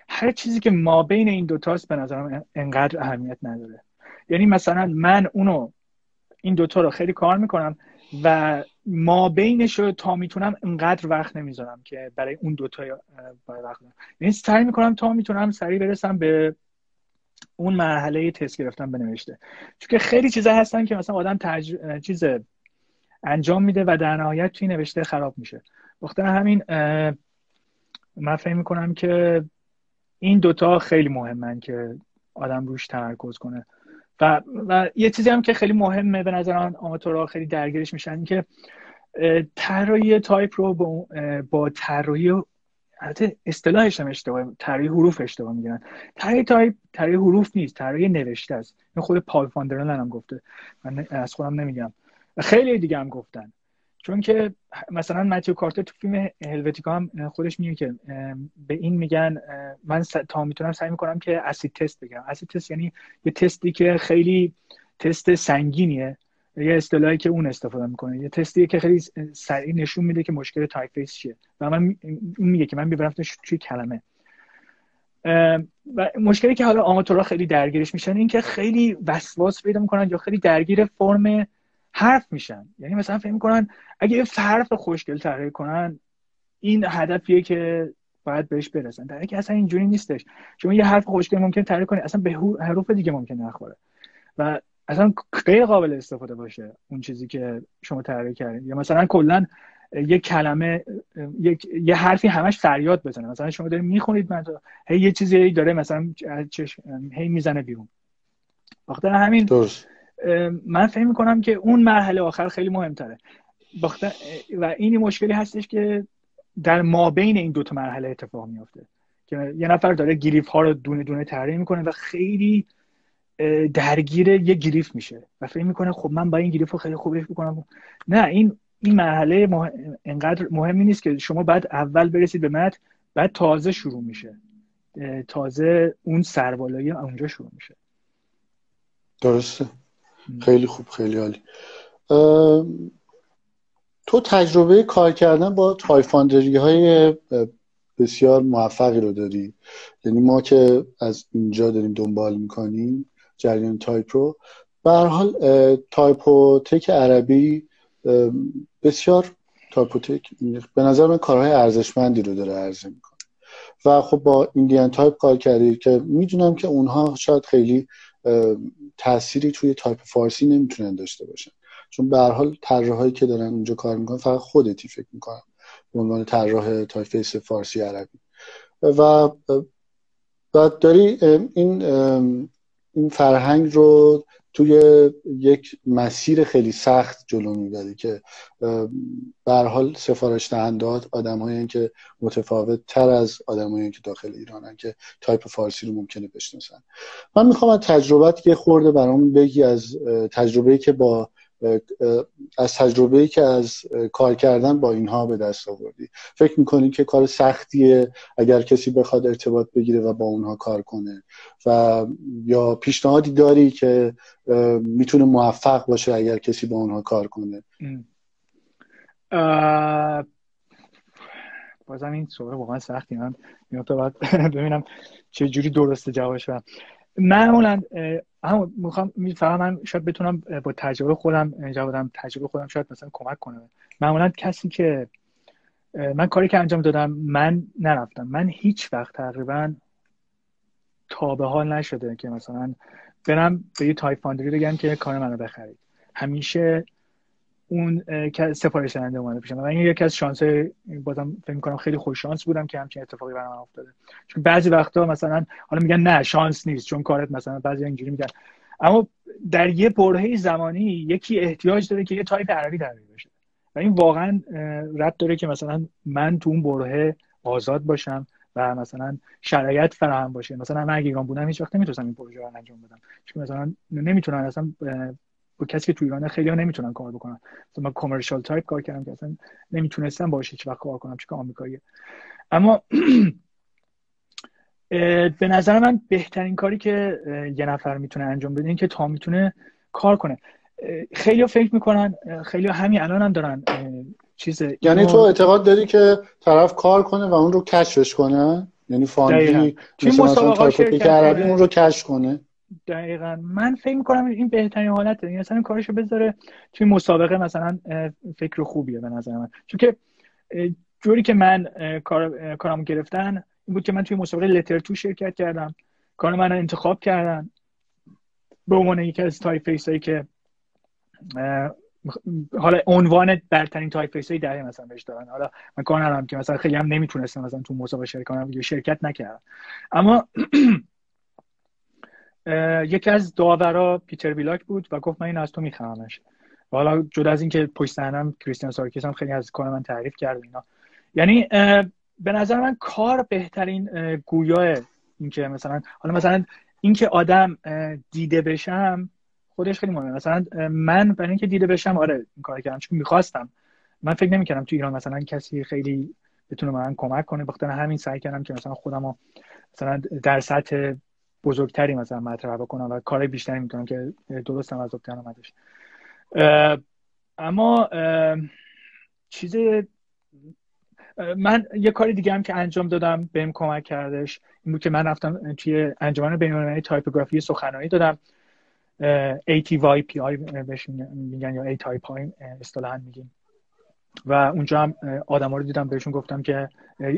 هر چیزی که ما بین این دوتاست به نظرم انقدر اهمیت نداره. یعنی مثلا من این دوتا رو خیلی کار میکنم و ما بینش رو تا میتونم انقدر وقت نمیذارم که برای اون دوتا وقت دارم. یعنی سعی میکنم تا میتونم سریع برسم به اون مرحله تست گرفتن بنوشته، چون که خیلی چیزا هستن که مثلا آدم چیز انجام میده و در نهایت توی نوشته خراب میشه. بخاطر همین من فکر میکنم که این دوتا خیلی مهمن که آدم روش تمرکز کنه. و یه چیزی هم که خیلی مهمه به نظر من آماتورها خیلی درگیرش میشن، این که طراحی تایپ رو با طراحی، البته اصطلاحش هم اشتباهه، طراحی حروف اشتباه میگیرن. طراحی تایپ طراحی حروف نیست، طراحی نوشته است. این خود پال فاندرلن هم گفته، من از خودم نمیگم، و خیلی دیگه هم گفتن. چون که مثلا متیو کارتر تو فیلم هلوتیکا هم خودش میگه که به این میگن، من تا میتونم سعی میکنم که اسید تست بگم. اسید تست یعنی یه تستی که خیلی تست سنگینیه، یه اصطلاحی که اون استفاده میکنه، یه تستی که خیلی سریع نشون میده که مشکل تایپ فیس چیه و من اون میگه که من میبرمش توی کلمه. و مشکلی که حالا آماتورها خیلی درگیرش میشن این که خیلی وسواس پیدا میکنن یا خیلی درگیر فرم حرف میشن. یعنی مثلا فکر میکنن اگه یه حرف خوشگل طراحی کنن این هدفیه که باید بهش برسن، در حالی که اصلا اینجوری نیستش. شما یه حرف خوشگل ممکنه طراحی کنی اصلا به حروف دیگه ممکنه نخوره و اصلا غیر قابل استفاده باشه اون چیزی که شما طراحی کردین. یا مثلا کلا یک کلمه یه حرفی همش فریاد بزنه، مثلا شما دارید میخونید هی یه چیزی داره مثلا هی میزنه بیرون. بخاطر همین من فکر میکنم که اون مرحله آخر خیلی مهمتره و این مشکلی هستش که در مابین این دوتا مرحله اتفاق میفته که یه نفر داره گریف ها رو دونه دونه طراحی میکنه و خیلی درگیر یه گریف میشه و فکر میکنه خب من با این گریف رو خیلی خوبش بکنم. نه، این مرحله انقدر مهمی نیست که شما بعد اول برسید به متن، بعد تازه شروع میشه، تازه اون سربالایی اونجا شروع میشه. درسته. خیلی خوب، خیلی عالی. تو تجربه کار کردن با تایفاندری های بسیار موفقی رو داری. یعنی ما که از اینجا داریم دنبال میکنیم جریان تایپ رو، به هر حال تایپوتک عربی بسیار تایپوتک به نظر من کارهای ارزشمندی رو داره عرضه میکنه و خب با ایندین تایپ کار کردی که میدونم که اونها شاید خیلی تأثیری توی تایپ فارسی نمیتونن داشته باشن، چون به هر حال طراحایی که دارن اونجا کار میکنن فقط خودتی فکر میکنم به عنوان طراح تایپفیس فارسی عربی و بعد داری این فرهنگ رو توی یک مسیر خیلی سخت جلو میبری که به هر حال سفارش دهنده‌ها آدم‌هایی که متفاوت تر از آدمایی که داخل ایرانن که تایپ فارسی رو ممکنه بشناسن. من میخوام از تجربت یه خورده برام بگی، از تجربه‌ای که از کار کردن با اینها به دست آوردی. فکر میکنی که کار سختیه اگر کسی بخواد ارتباط بگیره و با اونها کار کنه و یا پیشنهادی داری که میتونه موفق باشه اگر کسی با اونها کار کنه؟ بازم این سوال واقعا سختی، من تا بعد ببینم چه جوری درسته جوابش بدم. معمولا میخوام فقط من شاید بتونم با تجربه خودم جواب بدم، تجربه خودم شاید مثلا کمک کنه. معمولا کسی که من کاری که انجام دادم، من نرفتم، من هیچ وقت تقریبا تا به حال نشده که مثلا برم به یه تایپ فاندری بگم که کار منو بخرید. همیشه اون که سفارش دهنده اومده پیشم. من یکی از شانس، بازم فکر می‌کنم خیلی خوش شانس بودم که همچین اتفاقی برام افتاده. چون بعضی وقتا مثلا حالا میگن نه شانس نیست چون کارت مثلا، بعضی اینجوری میگن، اما در یه برهه زمانی یکی احتیاج داره که یه تایپ عربی دربی بشه و این واقعا ربط داره که مثلا من تو اون برهه آزاد باشم و مثلا شرایط فراهم باشه. مثلا من اگه ایران بودم هیچ وقت نمیتونستم این پروژه رو انجام بدم، چون مثلا نمیتونن اصلا با کسی که تو ایران خیلی‌ها نمیتونن کار بکنن. مثلا من کامرشال تایپ کار کردم که اصلا نمیتونستم باشه هیچ وقت کار کنم چون آمریکاییه. اما به نظر من بهترین کاری که یه نفر میتونه انجام بده این که تا میتونه کار کنه. خیلی‌ها فکر میکنن، خیلی‌ها همین الان هم دارن یعنی تو اعتقاد داری که طرف کار کنه و اون رو کشفش کنه، یعنی فاندری مثلا تایپوتک عربی اون رو کشف کنه؟ دقیقاً من فکر میکنم این بهترین حالته، یعنی مثلا کارشو بذاره توی مسابقه، مثلا فکر خوبیه به نظر من. چون که جوری که من کارمو گرفتن این بود که من توی مسابقه لتر تو شرکت کردم، کار من رو انتخاب کردن به عنوان یکی از تایپ فیسایی که حالا عنوان برترین تایپ فیسای دهه مثلا بهش دادن. حالا من کار ندارم که مثلا خیلی هم نمیتونستم مثلا تو مسابقه شرکت کنم یا شرکت نکردم، اما یکی از داورا پیتر بیلاک بود و گفت من این از تو میخوامش. و حالا جدا از این که پشت صحنه‌ام کریستیان سارکیس هم خیلی از کار من تعریف کرد اینا. یعنی به نظر من کار بهترین گویاه این که مثلا حالا مثلا این که آدم دیده بشم خودش خیلی مهمه. مثلا من برای اینکه دیده بشم آره این کار کردم چون می‌خواستم. من فکر نمی‌کردم تو ایران مثلا کسی خیلی بتونه من کمک کنه، بخاطر همین سعی کردم که مثلا خودمو مثلا در سطح بزرگتری مثلا مطرح بکنم و کارهای بیشتری میکنم که درستم از ابتدا اومدش. اما من یه کاری دیگه هم که انجام دادم بهم کمک کردش این بود که من رفتم توی انجمن بین‌المللی تایپوگرافی سخنرانی دادم، ATYPI بهش میگن یا A تایپ اصطلاحاً میگیم. و اونجا هم آدما رو دیدم، بهشون گفتم که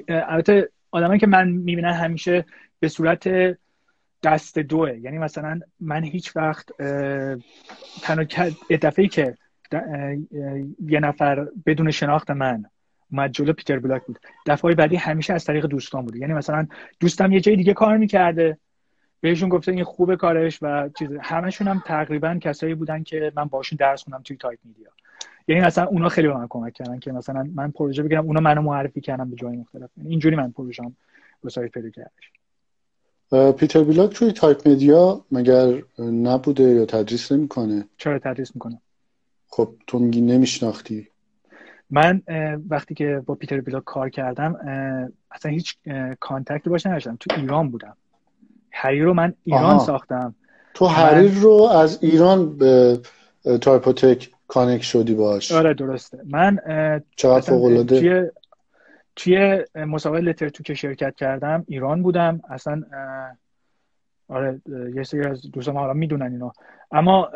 البته آدمایی که من میبینن همیشه به صورت دست دوه، یعنی مثلا من هیچ وقت تنها دفعه‌ای که یه نفر بدون شناخت من اومد جلو پیتر بلاک بود، دفعه بعدی همیشه از طریق دوستان بود. یعنی مثلا دوستم یه جای دیگه کار میکرده، بهشون گفتن این خوبه کارش و چیز، همشون هم تقریبا کسایی بودن که من باشون درس خوندم توی تایپ میدیا. یعنی مثلا اونا خیلی به من کمک کردن که مثلا من پروژه بگیرم، اونا منو معرفی کردن به جای مختلف. یعنی اینجوری من پروژه‌ام وسایل پیدا کردش. پیتر بیلاک توی تایپ مدیا مگر نبوده یا تدریس نمیکنه؟ چرا تدریس میکنه؟ خب تو میگی نمیشناختی. من وقتی که با پیتر بیلاک کار کردم اصلا هیچ کانتکتی باش نداشتم. تو ایران بودم، حریر رو من ایران ساختم. تو حریر رو از ایران به تایپوتک کانکت شدی باش؟ آره درسته. من چقدر فوق‌العاده. توی مسابقه لتر تو که شرکت کردم ایران بودم. اصلا آره یه سری از دوستان حالا میدونن اینا. اما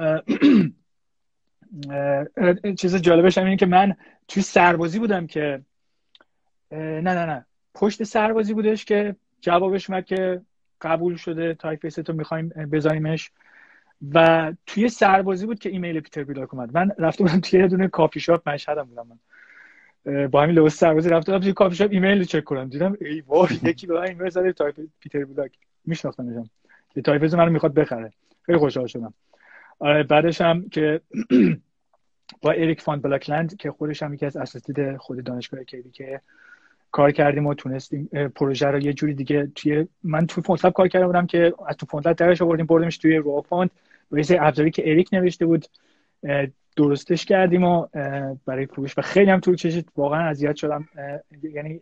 چیز جالبش هم اینه که من توی سربازی بودم که نه پشت سربازی بودش که جوابش اومد که قبول شده تایپیست تو میخوایم بذاریمش، و توی سربازی بود که ایمیل پیتر بیلاک اومد. من رفته بودم توی یه دونه کافی شاپ، مشهدم بودم من، با همین لباس سربازی رفته بودم توی کافی شاپ ایمیل رو چک کنم، دیدم ای وای یکی به من ایمیل زده تایپ پیتر بیلاک، میشناختمشم که تایپیست منو میخواد بخره. خیلی خوشحال شدم. بعدش هم که با اریک فان بلاکلند که خودش هم یکی از اساتید خود دانشگاه کیبی که کار کردیم و تونستیم پروژه رو یه جوری دیگه من تو فونت کار کرده بودم که از تو فونت درش آوردیم بردیمش توی رو فونت و یه سری ابزاری که اریک نوشته بود درستش کردیم و برای فروش، و خیلی هم طول کشید، واقعا اذیت شدم. یعنی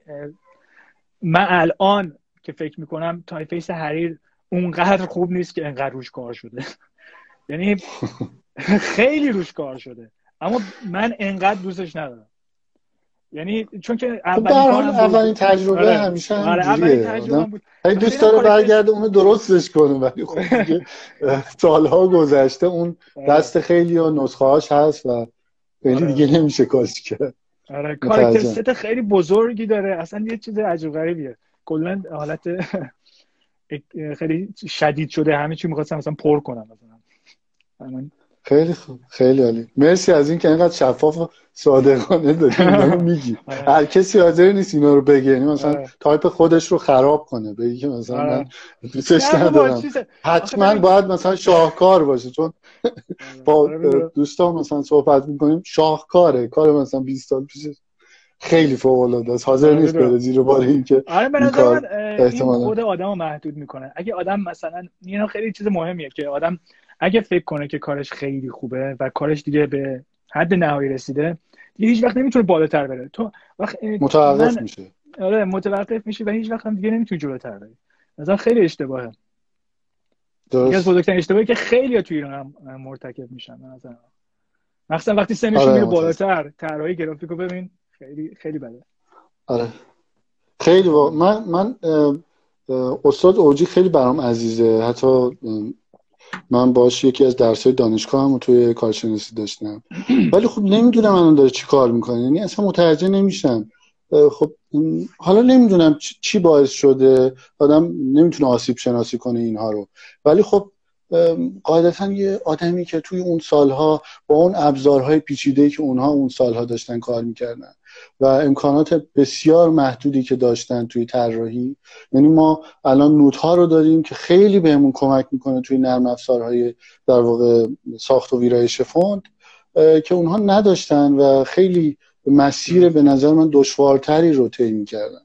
من الان که فکر میکنم تایپیس حریر اونقدر خوب نیست که انقدر روش کار شده یعنی خیلی روش کار شده اما من انقدر دوستش ندارم، یعنی چون که اولین تجربه همیشه همینجوریه. آدم دوست داره برگرده اونو درستش کنه، ولی خب دیگه سالها گذشته اون دست خیلی و نسخه هاش هست و خیلی دیگه نمیشه کارش کرد. آره کاراکتر ست خیلی بزرگی داره، اصلا یه چیز عجیب غریبیه، کلا حالت خیلی شدید شده، همه چی می‌خواستم مثلا پر کنم مثلا. خیلی خوب، خیلی عالی، مرسی از این که اینقدر شفاف و صادقانه داری اینا رو میگی. هر کسی حاضر نیست اینا رو بگه، یعنی مثلا تایپ خودش رو خراب کنه، بگی که مثلا من دوستش ندارم، حتما باید مثلا شاهکار باشه. چون با دوستان مثلا صحبت میکنیم شاهکاره، کار مثلا 20 سال پیش خیلی فوق العاده است، حاضر نیست بره زیر بار این که این کار احتمالاً خود آدمو محدود میکنه. اگه آدم مثلا اینا خیلی چیز مهمیه که آدم اگه فکر کنه که کارش خیلی خوبه و کارش دیگه به حد نهایی رسیده، دیگه هیچ وقت نمیتونه بالاتر بره. تو متوقف میشه. آره متوقف میشه و هیچ وقت هم دیگه نمیتونی جلوتر بری. مثلا خیلی اشتباهه. یکی از بزرگترین اشتباهی که خیلی‌ها تو ایران هم مرتکب میشن مثلا، مثلا وقتی سنشون میره بالاتر، طراحی گرافیکو ببین خیلی خیلی بده. آره خیلی من استاد اوجی خیلی برام عزیزه، حتی من باش یکی از درس‌های دانشگاه هم توی کارشناسی داشتم ولی خب نمیدونم الان داره چی کار میکنه، یعنی اصلا متوجه نمیشم. خب حالا نمیدونم چی باعث شده آدم نمیتونه آسیب شناسی کنه اینها رو، ولی خب قاعدتا یه آدمی که توی اون سالها با اون ابزارهای پیچیده‌ای که اونها اون سالها داشتن کار میکردن و امکانات بسیار محدودی که داشتن توی طراحی، یعنی ما الان نودها رو داریم که خیلی بهمون کمک میکنه توی نرم افزارهای در واقع ساخت و ویرایش فونت که اونها نداشتن و خیلی مسیر به نظر من دشوارتری رو طی می‌کردن.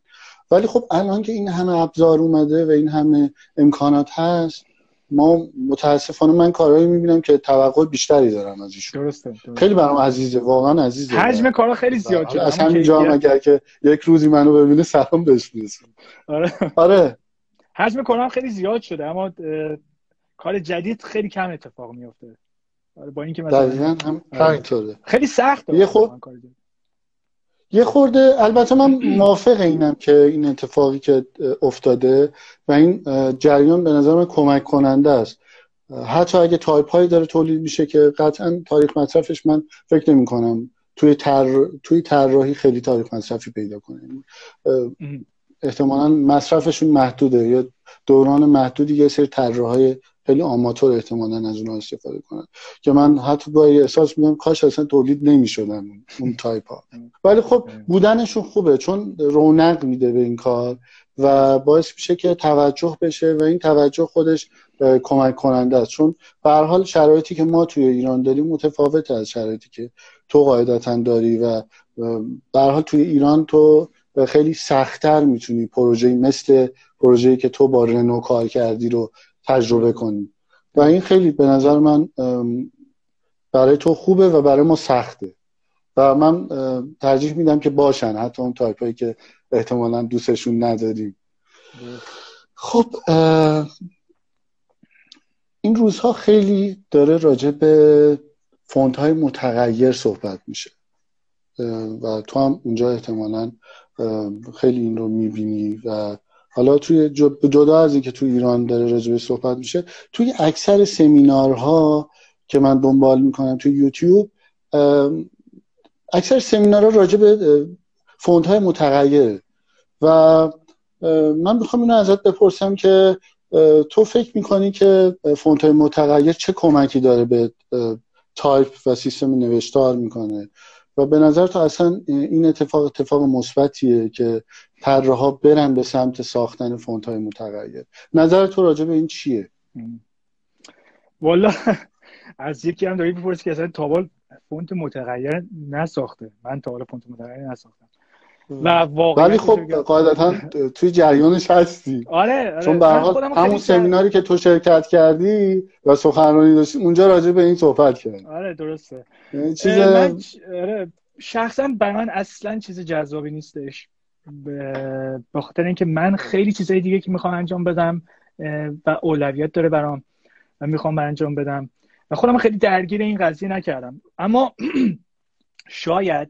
ولی خب الان که این همه ابزار اومده و این همه امکانات هست، ما متاسفانه من کارهایی می‌بینم که توقع بیشتری دارم از ایشون. درسته. خیلی برام عزیزه، واقعا عزیزه، حجم کارا خیلی زیاد شده. اصلا اینجا هم اگر که یک روزی منو ببینه سلام بهش می‌رسونم. آره حجم کارا خیلی زیاد شده اما کار جدید خیلی کم اتفاق میفته. با اینکه مثلا هم همینطوره، خیلی سخته یه خورده. البته من موافق اینم که این اتفاقی که افتاده و این جریان به نظر من کمک کننده است، حتی اگه تایپ هایی داره تولید میشه که قطعا تاریخ مصرفش من فکر نمی کنم توی طراحی خیلی تاریخ مصرفی پیدا کنه، احتمالاً مصرفشون محدوده یا دوران محدودی یه سری طراحای خیلی آماتور احتمالاً از اونها استفاده کنن که من حتی با احساس می‌کنم کاش اصلا تولید نمی‌شدن اون تایپ ها، ولی خب بودنشون خوبه چون رونق میده به این کار و باعث میشه که توجه بشه و این توجه خودش کمک کننده است، چون به هر حال شرایطی که ما توی ایران داریم متفاوته از شرایطی که تو قاعدتاً داری و به هر حال توی ایران تو خیلی سخت‌تر میتونی پروژه‌ای مثل پروژه‌ای که تو با رنو کار کردی رو تجربه کنی و این خیلی به نظر من برای تو خوبه و برای ما سخته و من ترجیح میدم که باشن حتی اون تایپایی که احتمالاً دوستشون نداریم. خب این روزها خیلی داره راجع به فونت‌های متغیر صحبت میشه و تو هم اونجا احتمالاً خیلی این رو میبینی و حالا توی جدا از اینکه توی ایران داره راجبش صحبت میشه، توی اکثر سمینارها که من دنبال میکنم توی یوتیوب، اکثر سمینارها راجب فونت های متغیره و من میخوام اینو ازت بپرسم که تو فکر میکنی که فونت های متغیر چه کمکی داره به تایپ و سیستم نوشتار میکنه و به نظر تو اصلا این اتفاق مثبتیه که طراحا برن به سمت ساختن فونت های متغیر؟ نظر تو راجع به این چیه؟ والا از یکی هم داری بپرسی که اصلا تابال فونت متغیر نساخته. من تا حالا فونت متغیر نساختم و واقعا ولی خب قاعدتا توی جریانش هستی. آره چون به هر حال همون سمیناری که تو شرکت کردی و سخنرانی داشتی اونجا راجع به این صحبت کردی. آره درسته. من شخصا برای من اصلا چیز جذابی نیستش، به خاطر اینکه من خیلی چیزای دیگه که میخوام انجام بدم و اولویت داره برام و میخوام انجام بدم و خودم خیلی درگیر این قضیه نکردم. اما شاید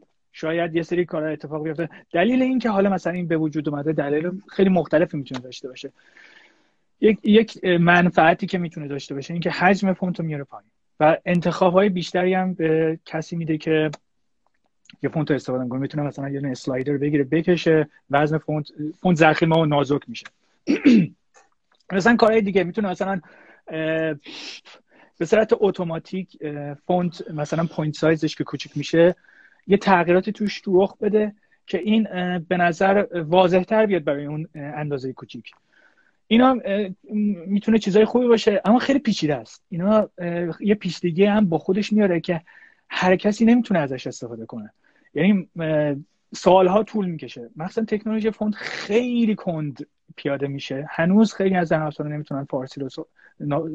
یه سری کارا اتفاق بیفته. دلیل این که حالا مثلا این به وجود اومده دلیل خیلی مختلفی میتونه داشته باشه. یک منفعتی که میتونه داشته باشه این که حجم فونت رو میاره پایین و انتخاب‌های بیشتری هم به کسی میده که یه فونت رو استفاده کنه. میتونه مثلا یه اسلایدر بگیره بکشه، وزن فونت ضخیم و نازک میشه. مثلا کارهای دیگه میتونه مثلا به صورت اتوماتیک فونت مثلا پوینت سایزش که کوچیک میشه یه تغییراتی توش رخ بده که این به نظر واضح‌تر بیاد برای اون اندازه کوچیک. اینا میتونه چیزای خوبی باشه اما خیلی پیچیده است. اینا یه پیچیدگی هم با خودش میاره که هر کسی نمیتونه ازش استفاده کنه. یعنی سالها طول میکشه. مثلا تکنولوژی فونت خیلی کند پیاده میشه. هنوز خیلی از نرم افزارا نمیتونن فارسی رو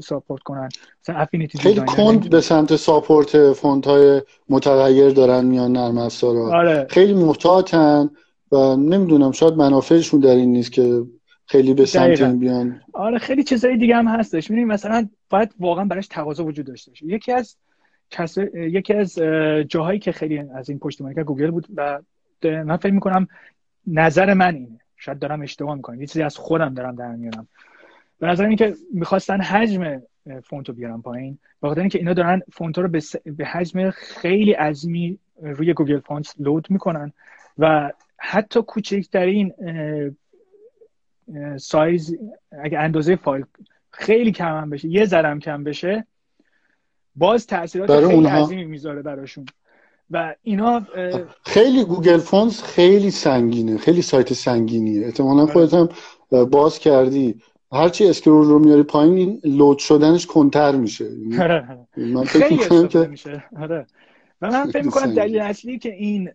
ساپورت کنن. مثلا افینیتی خیلی کند به سمت ساپورت فونت های متغیر دارن میان نرم افزارا. آره. خیلی محتاطن و نمیدونم شاید منافعشون در این نیست که خیلی به سمت این بیان. آره خیلی چیزای دیگه هم هستش. می‌بینید مثلا باید واقعا براش تقاضا وجود داشته باشه. یکی از جاهایی که خیلی از این پشتیبانی که گوگل بود و من فکر می‌کنم نظر من اینه، شاید دارم اشتباه می‌کنم، یه چیزی از خودم دارم در میارم، به نظر من که می‌خواستن حجم فونت رو بیارن پایین، به خاطر اینکه اینا دارن فونت رو به حجم خیلی عظیمی روی گوگل فونت لود میکنن و حتی کوچکترین سایز اگه اندازه فایل خیلی کم هم بشه، یه ذره کم بشه، باز تاثیرات خیلی عظیمی میذاره براشون. و اینا خیلی گوگل فونتس خیلی سنگینه، خیلی سایت سنگینیه. احتمالاً خودت هم باز کردی، هرچی اسکرول رو میاری پایین این لود شدنش کنتر میشه. من فکر میکنم که میشه. آره. و من فکر میکنم دلیل اصلی که این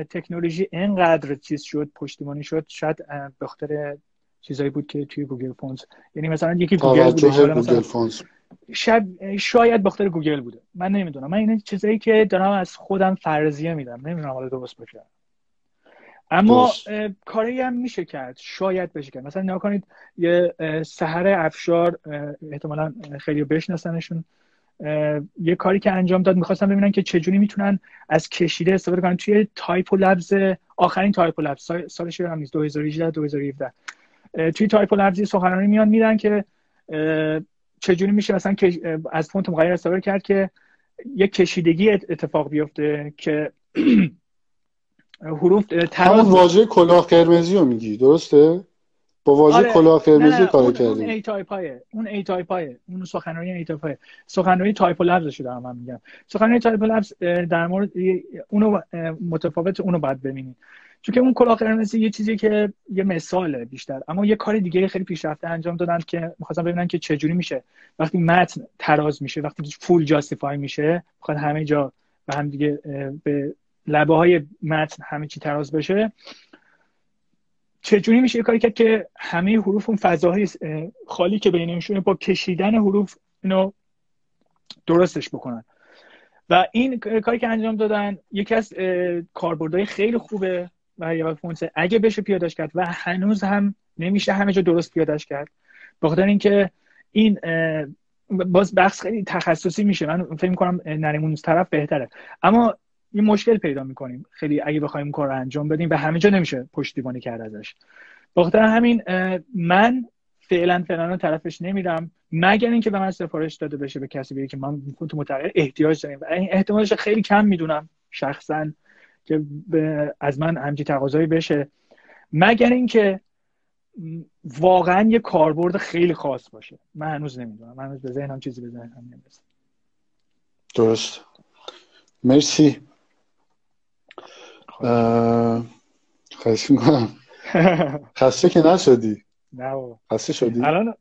تکنولوژی اینقدر چیز شد، پشتیبانی شد، شاید به خاطر چیزایی بود که توی گوگل فونتس، یعنی مثلا یکی گوگل بوده، شاید به خاطر گوگل بوده، من نمیدونم. من این چیزایی که دارم از خودم فرضیه میدم، نمیدونم حالا درست باشه، اما کاری هم میشه کرد، شاید بشه کرد. مثلا نگاه کنید یه سحر افشار، احتمالاً خیلی بشناسنشون، یه کاری که انجام داد، میخواستم ببینن که چجوری میتونن از کشیده استفاده کنن توی تایپ و لفظ، آخرین تایپ و لفظ سالش هم نیست، 2018 2017 توی تایپ و لفظی سخنرانی میدن که چجوری میشه مثلا از فونت مغایر استفاده کرد که یک کشیدگی اتفاق بیفته که حروف همون واژه کلاه قرمزی رو میگی، درسته؟ با واژه کلاه قرمزی کار کردیم. اون ای تایپ های اون سخنرانی ای تایپ های سخنرانی تایپ و لفظش دارم من میگم. سخنرانی تایپ و لفظ در مورد اونو متفاوت، اونو باید ببینید، چون که اون کلاه قرمزی یه چیزی که یه مثاله بیشتر، اما یه کار دیگه خیلی پیشرفته انجام دادن که می‌خواستم ببینن که چجوری میشه وقتی متن تراز میشه، وقتی فول جاستیفای میشه، میخواد همه جا به هم دیگه به لبه های متن همه چی تراز بشه، چجوری میشه کاری کرد که همه حروف اون فضاهای خالی که بینشونه با کشیدن حروف اینو درستش بکنن. و این کاری که انجام دادن یکی از کاربردهای خیلی خوبه برای فونت، اگه بشه پیادهش کرد و هنوز هم نمیشه همه جا درست پیادهش کرد، به خاطر اینکه این باز بحث خیلی تخصصی میشه. من فکر می‌کنم نریمون طرف بهتره، اما یه مشکل پیدا میکنیم خیلی اگه بخوایم کار رو انجام بدیم و همه جا نمیشه پشتیبانی کرد ازش. بخاطر همین من فعلا طرفش نمیرم مگر اینکه به من سفارش داده بشه به کسی بگه که من تو متغیر احتیاج داریم و این احتمالش خیلی کم میدونم شخصا که از من همچین تقاضایی بشه، مگر اینکه واقعا یه کاربرد خیلی خاص باشه. من هنوز نمیدونم، من هنوز به ذهنم چیزی به ذهنم نمیرسه. درست. مرسی. خواهش میکنم. خسته که نشدی؟ نه بابا. خسته شدی؟ الان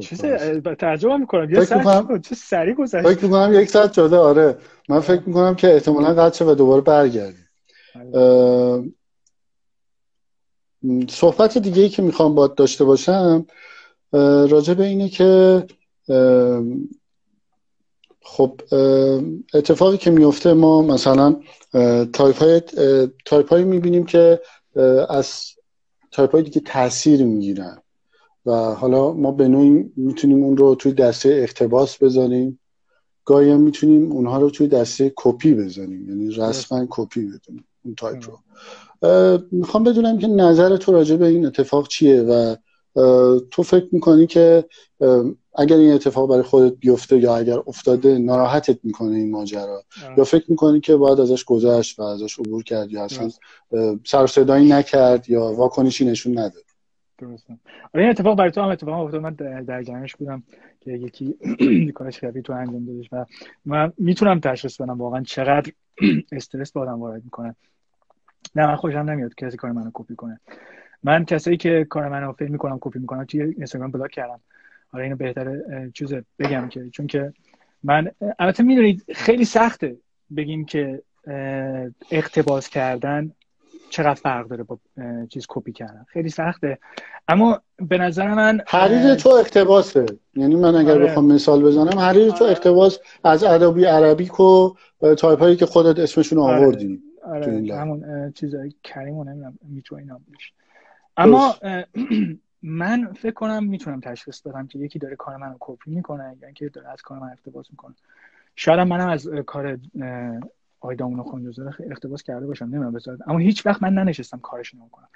چیزه ترجمه میکنم یه ساعت چه سریع گذشت. فکر میکنم 1 ساعت شده. آره من فکر میکنم که احتمالاً قطع شه و دوباره برگردی. صحبت دیگه ای که میخوام باهات داشته باشم راجع به اینه که خب اتفاقی که میفته ما مثلا تایپ های میبینیم که از تایپ های دیگه تأثیر میگیرن و حالا ما به نوعی میتونیم اون رو توی دسته اقتباس بذاریم، گاهی هم میتونیم اونها رو توی دسته کپی بذاریم، یعنی رسما کپی بدونیم اون تایپ رو. میخوام بدونم که نظر تو راجع به این اتفاق چیه و تو فکر میکنی که اگر این اتفاق برای خودت بیفته یا اگر افتاده ناراحتت میکنه این ماجرا یا فکر میکنی که باید ازش گذشت و ازش عبور کرد یا اصلا سر و صدایی نکرد یا واکنشی نشون نداد؟ درسته. این اتفاق برای تو هم اتفاق افتاد. من در جمعش بودم که یکی کارش خیلی تو انجام دادش و من میتونم تشخیص بدم واقعا چقدر استرس با آدم وارد میکنه. نه من خوشم نمیاد کسی کار منو کپی کنه. من کسایی که کار منو فیلم میکنم کپی میکنم توی اینستاگرام بلاک کردم. حالا اینو بهتره چیز بگم که چون که من البته میدونید خیلی سخته بگیم که اقتباس کردن چقدر فرق داره با چیز کپی کردن، خیلی سخته. اما به نظر من حریر تو اقتباسه، یعنی من اگر بخوام مثال بزنم حریر تو اقتباس از ادبی عربیک و تایپ هایی که خودت اسمشون آوردی. همون چیزای کریمو نمیدونم میتونه اینا بشه. اما من فکر کنم میتونم تشخیص بدم که یکی داره کار منو کپی میکنه یا اینکه داره از کار من اقتباس میکنه. شاید منم از کار آقای دامون خانجوزاده اقتباس کرده باشم، نمیدونم بذارد، اما هیچ وقت من ننشستم کارش نمیکنم.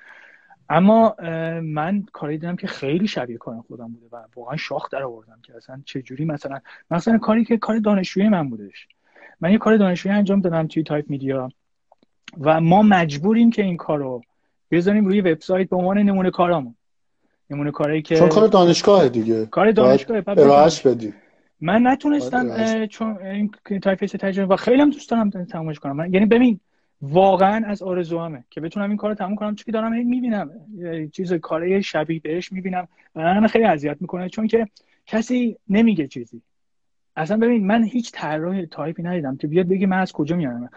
اما من کاری دیدم که خیلی شبیه کار خودم بوده و واقعا شاخ در آوردم که اصلا چه جوری مثلا کاری که کار دانشجویی من بودش. من یه کار دانشجویی انجام دادم توی تایپ میدیا و ما مجبوریم که این کارو بذاریم روی وبسایت به عنوان نمونه کارامون، نمونه کاری که چون کار دانشگاه دیگه، کار دانشگاه ارائهش بدی. من نتونستم چون این تایپیست تجربه و خیلی هم دوست دارم تمومش کنم. یعنی ببین واقعا از آرزوامه که بتونم این کارو تموم کنم، چون که دارم میبینم چیز کاری شبیه بهش میبینم و من خیلی اذیت میکنه چون که کسی نمیگه چیزی. اصلا ببین من هیچ طراح تایپی ندیدم که بیاد بگه من از کجا میارم.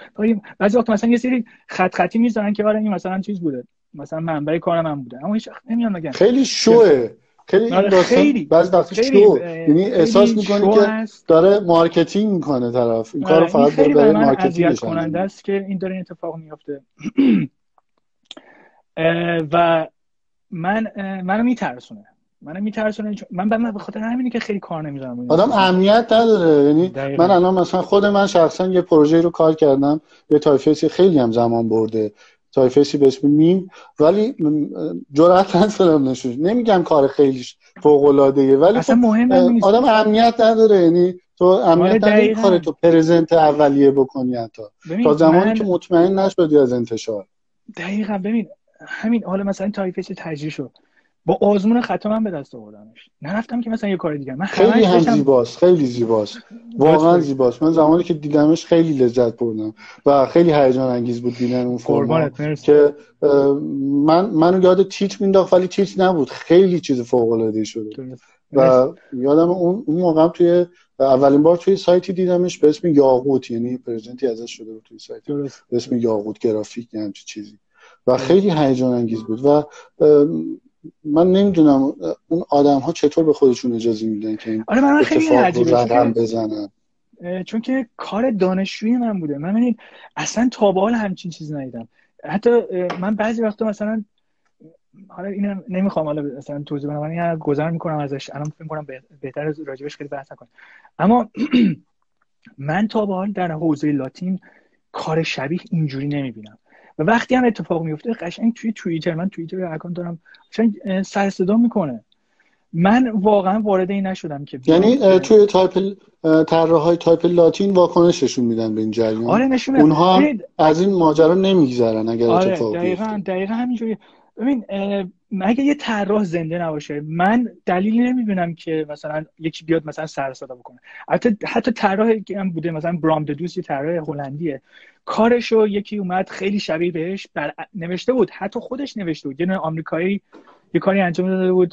بعضی وقت مثلا یه سری خطی میذارن که آره این مثلا چیز بوده، مثلا منبع کار من بوده، اما هیچ وقت نمیان بگن. خیلی شوه، خیلی بعضی وقت شو، یعنی احساس میکنی که داره مارکتینگ میکنه طرف. این کارو فقط داره برای مارکتینگ کننده است که این داره اتفاق میفته. و منو میترسونه من به خاطر همینه که خیلی کار نمیذارم. آدم امنیت نداره. یعنی دقیقا. من الان مثلا خود من شخصا یه پروژه رو کار کردم، یه تایپفیسی خیلی هم زمان برده، تایپفیسی به اسم میم، ولی جرأت ندارم نشون. نمیگم کار خیلی فوق العاده ای، ولی اصلا مهم نیست. آدم امنیت نداره. یعنی تو امنیت نداری کار تو پرزنت اولیه بکنی حتی تا زمانی که مطمئن نشدی از انتشار. دقیقاً. ببین همین حالا مثلا تایپفیسی تجریش شد با آزمون خطا من به دست آوردمش، نرفتم که مثلا یه کار دیگه. من خیلی هم زیباست، خیلی زیباست، واقعا زیباست. من زمانی که دیدمش خیلی لذت بردم و خیلی هیجان انگیز بود دیدن اون فرمت که منو یاد تیتر مینداخت ولی تیتر نبود، خیلی چیز فوق العاده شده. و یادم اون موقع توی اولین بار توی سایتی دیدمش به اسم یاقوت، یعنی پرزنتی ازش شده بود توی سایت به اسم یاقوت گرافیک یا همچین چیزی و خیلی هیجان انگیز بود. و من نمیدونم اون آدم ها چطور به خودشون اجازه میدن که این اتفاق رو رقم بزنن، چون که کار دانشجویی من بوده. من اصلا تا به حال همچین چیزی ندیدم. حتی من بعضی وقتا مثلا حالا اینو نمیخوام حالا مثلا توضیح بدم، من گذر میکنم ازش، الان فکر میکنم بهتره راجبش خیلی بحث نکنم. اما من تا به حال در حوزه لاتین کار شبیه اینجوری نمیبینم و وقتی هم اتفاق میفته قشنگ توی توییتر، من توییتر اکانت دارم، قشنگ سر صدا میکنه. من واقعا وارد این نشدم که یعنی توی طراحای تایپ لاتین واکنششون میدن به این جریان. آره نشون میدن. اونها هم از این ماجرا نمیگذرن اگر آره اتفاق بیفته. دقیقاً همینجوری. ببین اگه یه طراح زنده نباشه، من دلیلی نمیبینم که مثلا یکی بیاد مثلا سر صدا بکنه. حتی طراحی که هم بوده، مثلا برام ددوس، یه طراح هلندیه، کارشو یکی اومد خیلی شبیه بهش نوشته بود، حتی خودش نوشته بود. یه آمریکایی یه کاری انجام داده بود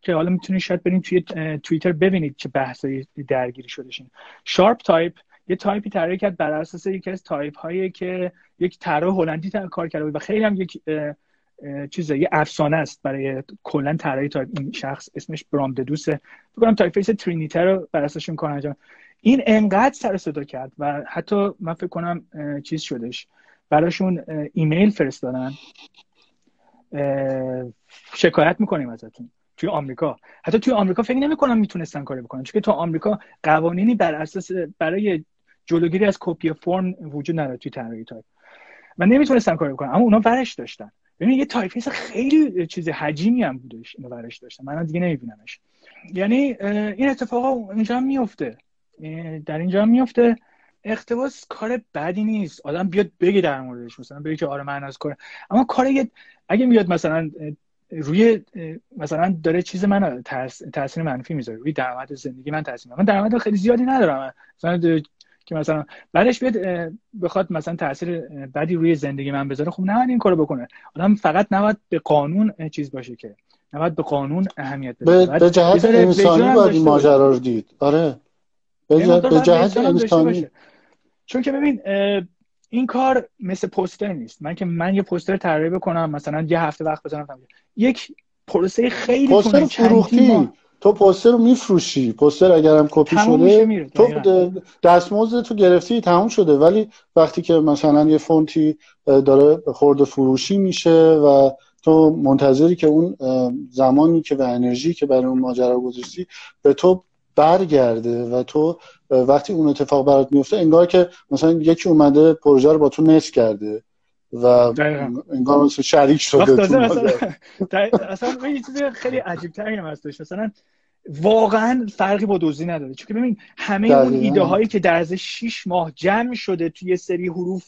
که حالا میتونید شاید برید توی توییتر ببینید چه بحثی درگیری شدهشین. شارپ تایپ یه تایپی طراحی کرد بر اساس یکی از تایپ هایی که یک طراح هلندی کار کرده بود و خیلی هم یک یه افسانه است برای کلا طراحی تایپ. این شخص اسمش برام ددوسه، فکر کنم تایپ فیس ترینیتی رو بر اساسش کار انجام. این انقدر سر صدا کرد و حتی من فکر کنم چیز شدش، براشون ایمیل فرستادن شکایت میکنیم ازتون. توی آمریکا، حتی توی آمریکا فکر نمی‌کنم میتونستن کاری بکنن، چون که تو آمریکا قوانینی بر اساس برای جلوگیری از کپی فرم وجود نداره توی طراحی تایپ و نمیتونستن کاری بکنن، اما اونا ورش داشتن. ببین یه تایپیست خیلی چیز حجیمی هم بودش، اینو ورش داشتن، من دیگه نمیبینمش. یعنی این اتفاقا اینجا هم میفته، در اینجا هم میفته. اقتباس کار بدی نیست، آدم بیاد بگه در موردش، مثلا بگه که آره من از کار، اما کار اگه میاد مثلا روی مثلا داره چیز من تاثیر منفی میذاره روی درآمد زندگی من، من درآمد خیلی زیادی ندارم مثلا، که مثلا بعدش بیاد بخواد مثلا تاثیر بدی روی زندگی من بذاره، خب نباید این کارو بکنه. آدم فقط نباید به قانون چیز باشه، که نباید به قانون اهمیت بده. به جهت انسانی باید این ماجرا رو دید. آره به جهت انسانی. چون که ببین این کار مثل پوستر نیست. من یه پوستر طراحی بکنم مثلا یه هفته وقت بذارم، یک پروسه خیلی پوستر فروختی، تو پوستر رو میفروشی، پوستر اگرم کپی شده تو دستمزد تو گرفتی، تموم شده. ولی وقتی که مثلا یه فونتی داره خرد فروشی میشه و تو منتظری که اون زمانی که و انرژی که برای اون ماجرا گذاشتی به تو برگرده و تو وقتی اون اتفاق برات میفته انگار که مثلا یکی اومده پروژه رو با تو نصف کرده و انگار مثلا شریک شده تو اصلا یه چیز خیلی عجیب تری هم هستش. مثلا واقعا فرقی با دزدی نداره، چون که ببین همه اون ایده هایی که در از 6 ماه جمع شده توی یه سری حروف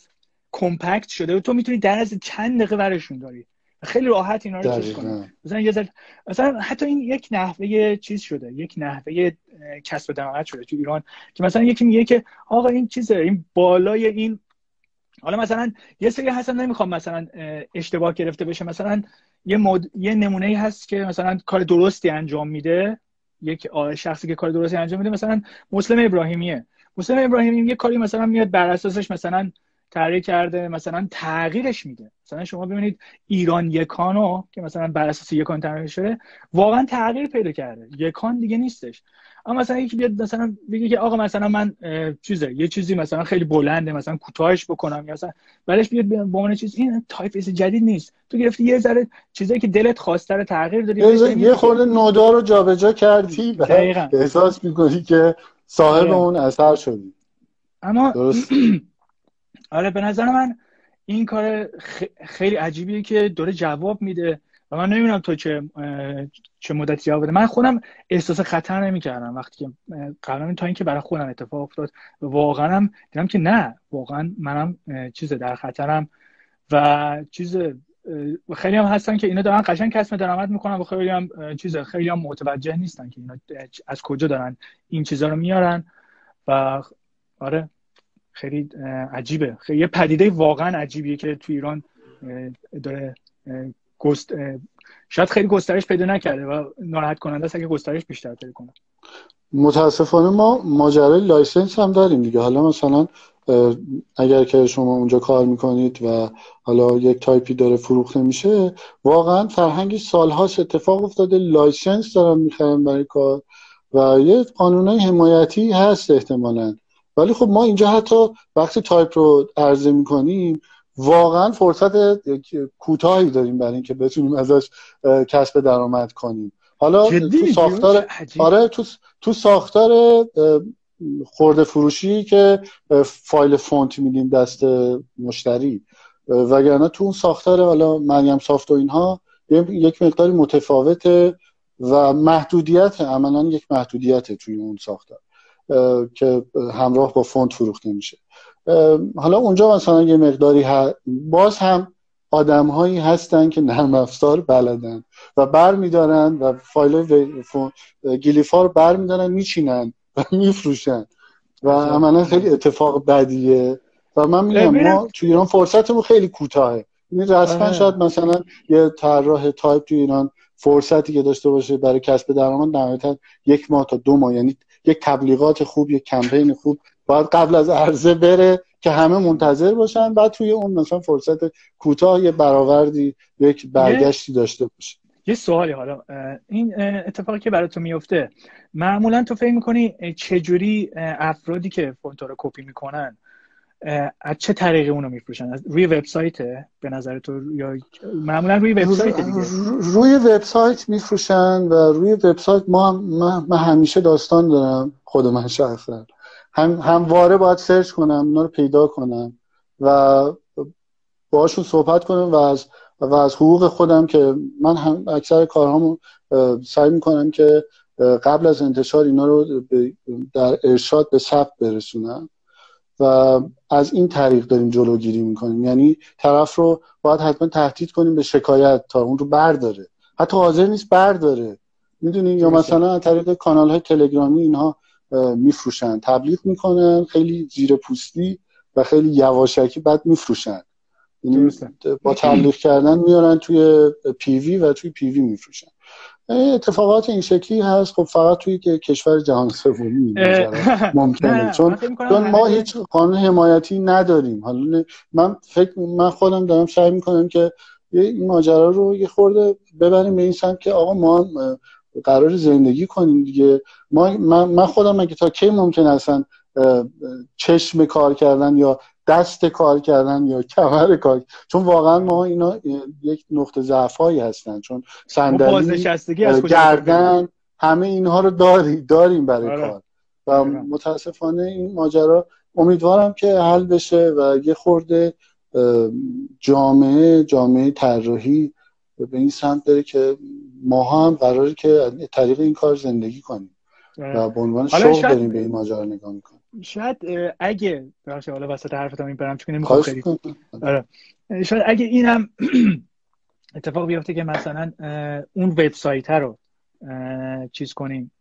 کمپکت شده و تو میتونی در از چند دقیقه ورشون داری، خیلی راحت اینا رو چیز کنی. مثلا حتی این یک نحوه چیز شده، یک نحوه کسب درآمد شده تو ایران، که مثلا یکی میگه که آقا این چیزه، این بالای این، حالا مثلا یه سری هستن نمیخوام مثلا اشتباه گرفته بشه، مثلا یه نمونه‌ای هست که مثلا کار درستی انجام میده، یک شخصی که کار درستی انجام میده، مثلا مسلم ابراهیمیه یه کاری مثلا میاد بر اساسش مثلا طراحی کرده، مثلا تغییرش میده. مثلا شما ببینید ایران یکانو که مثلا بر اساس یکان طراحی شده، واقعا تغییر پیدا کرده، یکان دیگه نیستش. اما مثلا یکی بیاد مثلا بگه که آقا مثلا من یه چیزی مثلا خیلی بلنده مثلا کوتاهش بکنم، یا مثلا بعدش بیاد به عنوان چیز، این تایپیست جدید نیست. تو گرفتی یه ذره چیزایی که دلت خواسته رو تغییر دادی، یه خورده نودا رو جابجا کردی و احساس می‌کنی که صاحب اون اثر شدی. اما آره به نظر من این کار خیلی عجیبیه که داره جواب میده و من نمیدونم تو چه مدتی جواب بده. من خودم احساس خطر نمی‌کردم وقتی که قبلا، تا اینکه برای خودم اتفاق افتاد واقعا هم دیدم که نه، واقعا منم در خطرم و خیلی هم هستن که اینا دارن قشنگ کسب درآمد میکنن و خیلی هم متوجه نیستن که اینا از کجا دارن این چیزا رو میارن. و آره خیلی عجیبه، خیلی یه پدیده واقعا عجیبیه که تو ایران داره شاید خیلی گسترش پیدا نکرده و ناراحت کننده است اگه گسترش بیشتر پیدا کنه. متاسفانه ما ماجرای لایسنس هم داریم دیگه. حالا مثلا اگر که شما اونجا کار میکنید و حالا یک تایپی داره فروخته میشه، واقعا فرهنگی سالهاست اتفاق افتاده، لایسنس دارن میخرن برای کار و یه قانونای حمایتی هست احتمالاً. ولی خب ما اینجا حتی وقتی تایپ رو عرضه میکنیم واقعا فرصت کوتاهی داریم برای اینکه بتونیم ازش کسب درآمد کنیم. حالا تو ساختار تو ساختار خرده فروشی که فایل فونت میدیم دست مشتری، وگرنه تو اون ساختار حالا مریم سافت و اینها یک مقداری متفاوته و محدودیت عملا یک محدودیت توی اون ساختار که همراه با فونت فروخته میشه. حالا اونجا مثلا یه مقداری باز هم آدم‌هایی هستن که نرم افزار بلدن و برمی‌دارن و فایل گلیفا رو برمی‌دارن میچینن و میفروشن و عملا خیلی اتفاق بدیه و من میگم ما توی ایران فرصتمون خیلی کوتاهه. این رسما شاید مثلا یه طراح تایپ توی ایران فرصتی که داشته باشه برای کسب درآمد نهایتا 1 ماه تا 2 ماه، یعنی یک تبلیغات خوب، یک کمپین خوب باید قبل از عرضه بره که همه منتظر باشن، بعد توی اون مثلا فرصت کوتاه یه برآوردی، یک برگشتی داشته باشه. یه سوالی، حالا این اتفاقی که برای تو میفته معمولا تو فکر میکنی چجوری افرادی که فونت رو کپی میکنن از چه طریقی اونو میفروشن؟ روی وبسایت به نظر تو یا معمولا روی وبسایت دیگه؟ روی وبسایت میفروشن و روی وبسایت من همیشه داستان دارم خود من شخصا همواره باید سرچ کنم، اونا رو پیدا کنم و باهاشون صحبت کنم و از حقوق خودم که من هم اکثر کارهامو سعی میکنم که قبل از انتشار اینا رو در ارشاد به ثبت برسونم و از این طریق داریم جلوگیری میکنیم. یعنی طرف رو باید حتما تهدید کنیم به شکایت تا اون رو برداره، حتی حاضر نیست برداره، میدونی، یا مثلا از طریق کانال های تلگرامی اینها میفروشن، تبلیغ میکنن خیلی زیر پوستی و خیلی یواشکی، بعد میفروشن. با تبلیغ کردن میارن توی پیوی و توی پیوی میفروشن. اتفاقات این شکلی هست. خب فقط توی کشور جهان سومی ممکنه، چون ما هیچ قانون حمایتی نداریم. حالا من خودم دارم سعی میکنم که این ماجرا رو یه خورده ببریم به این سمت که آقا ما قرار زندگی کنیم دیگه. من خودم مگه تا کی ممکن اصلا چشم کار کردن یا دست کار کردن یا کمر کار، چون واقعا ما اینا یک نقطه ضعفایی هستن، چون صندلی، گردن، همه اینها رو داریم برای کار و متاسفانه این ماجرا امیدوارم که حل بشه و یه خورده جامعه طراحی به این سمت بره که ما هم قراره که طریق این کار زندگی کنیم و به عنوان شغل داریم به این ماجرا نگاه میکنیم. شاید اگه باشه، حالا وسط حرفتم این برم چون نمیخوام خیلی شاید اگه اینم اتفاق بیفته که مثلا اون وبسایت رو چیز کنیم،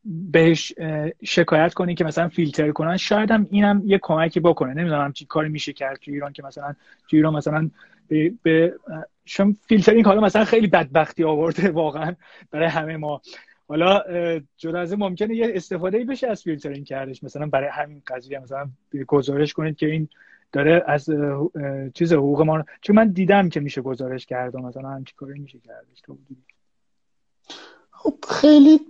بهش شکایت کنی که مثلا فیلتر کنن، شاید هم اینم یه کمکی بکنه. نمیدونم چی کاری میشه کرد تو ایران که مثلا تو ایران مثلا به شما فیلترینگ حالا مثلا خیلی بدبختی آورده واقعا برای همه ما. حالا جدا از این ممکنه یه استفاده بشه از فیلترینگ کردش، مثلا برای همین قضیه مثلا گزارش کنید که این داره از چیز حقوق ما، چون من دیدم که میشه گزارش کرد و مثلا همچین کاری میشه کردش. تو خب خیلی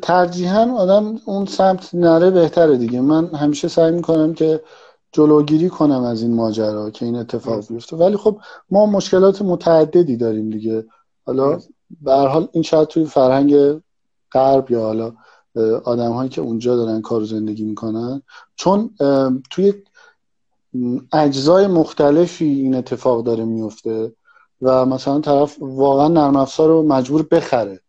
ترجیحاً آدم اون سمت نره بهتره دیگه. من همیشه سعی میکنم که جلوگیری کنم از این ماجرا که این اتفاق بیفته، ولی خب ما مشکلات متعددی داریم دیگه. حالا به هر حال این شاید توی فرهنگ غرب یا حالا آدم‌هایی که اونجا دارن کار و زندگی میکنن، چون توی اجزای مختلفی این اتفاق داره میفته و مثلا طرف واقعا نرم افزار رو مجبور بخره،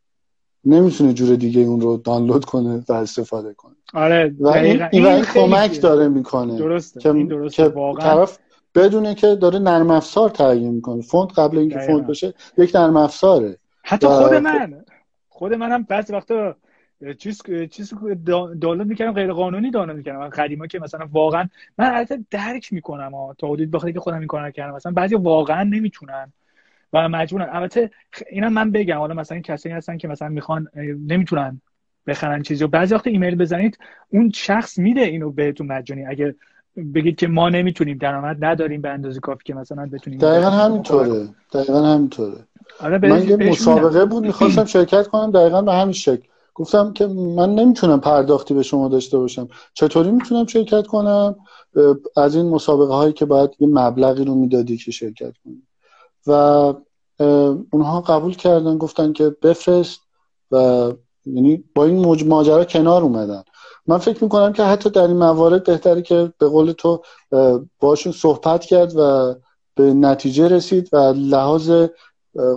نمیتونه جور دیگه اون رو دانلود کنه و استفاده کنه. آره و این کمک داره میکنه. درسته. این درسته واقعا. طرف بدونه که داره نرم افزار تعیین میکنه. فونت قبل اینکه فونت بشه یک نرم افزاره. حتی خود منم بعضی وقتا چیز دانلود میکردم غیر قانونی دانلود میکردم. من قدیما که مثلا واقعا من البته درک میکنم تا حدود بخاطر که خودم این کارو کردم، مثلا بعضی واقعا نمیتونن و مجبورن. البته اینا من بگم، حالا مثلا کسایی هستن که مثلا میخوان نمیتونن بخرن چیزی و بعضی وقت ایمیل بزنید اون شخص میده اینو بهتون مجانی. اگه بگید که ما نمیتونیم، درآمد نداریم به اندازه کافی که مثلا بتونیم. دقیقاً همینطوره. من یه مسابقه بود میخواستم شرکت کنم دقیقاً به همین شکل. گفتم که من نمیتونم پرداختی به شما داشته باشم، چطوری میتونم شرکت کنم؟ از این مسابقه هایی که باید یه مبلغی رو میدادی که شرکت کنی و اونها قبول کردن، گفتن که بفرست و یعنی با این ماجرا کنار اومدن من فکر میکنم که حتی در این موارد بهتره که به قول تو باشون صحبت کرد و به نتیجه رسید و لحاظ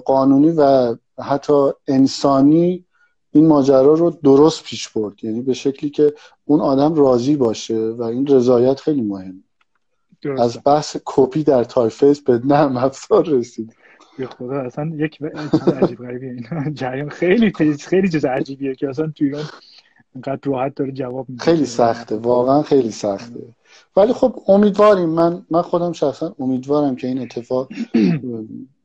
قانونی و حتی انسانی این ماجرا رو درست پیش برد، یعنی به شکلی که اون آدم راضی باشه و این رضایت خیلی مهمه. از بحث کپی در تایفیس به نرم افزار رسید. به خدا اصلا یک چیز عجیب غریبیه این جریان، خیلی چیز عجیبیه که اصلا تو ایران اینقدر راحت داره جواب میده. خیلی سخته، واقعا خیلی سخته. ولی خب امیدواریم، من خودم شخصا امیدوارم که این اتفاق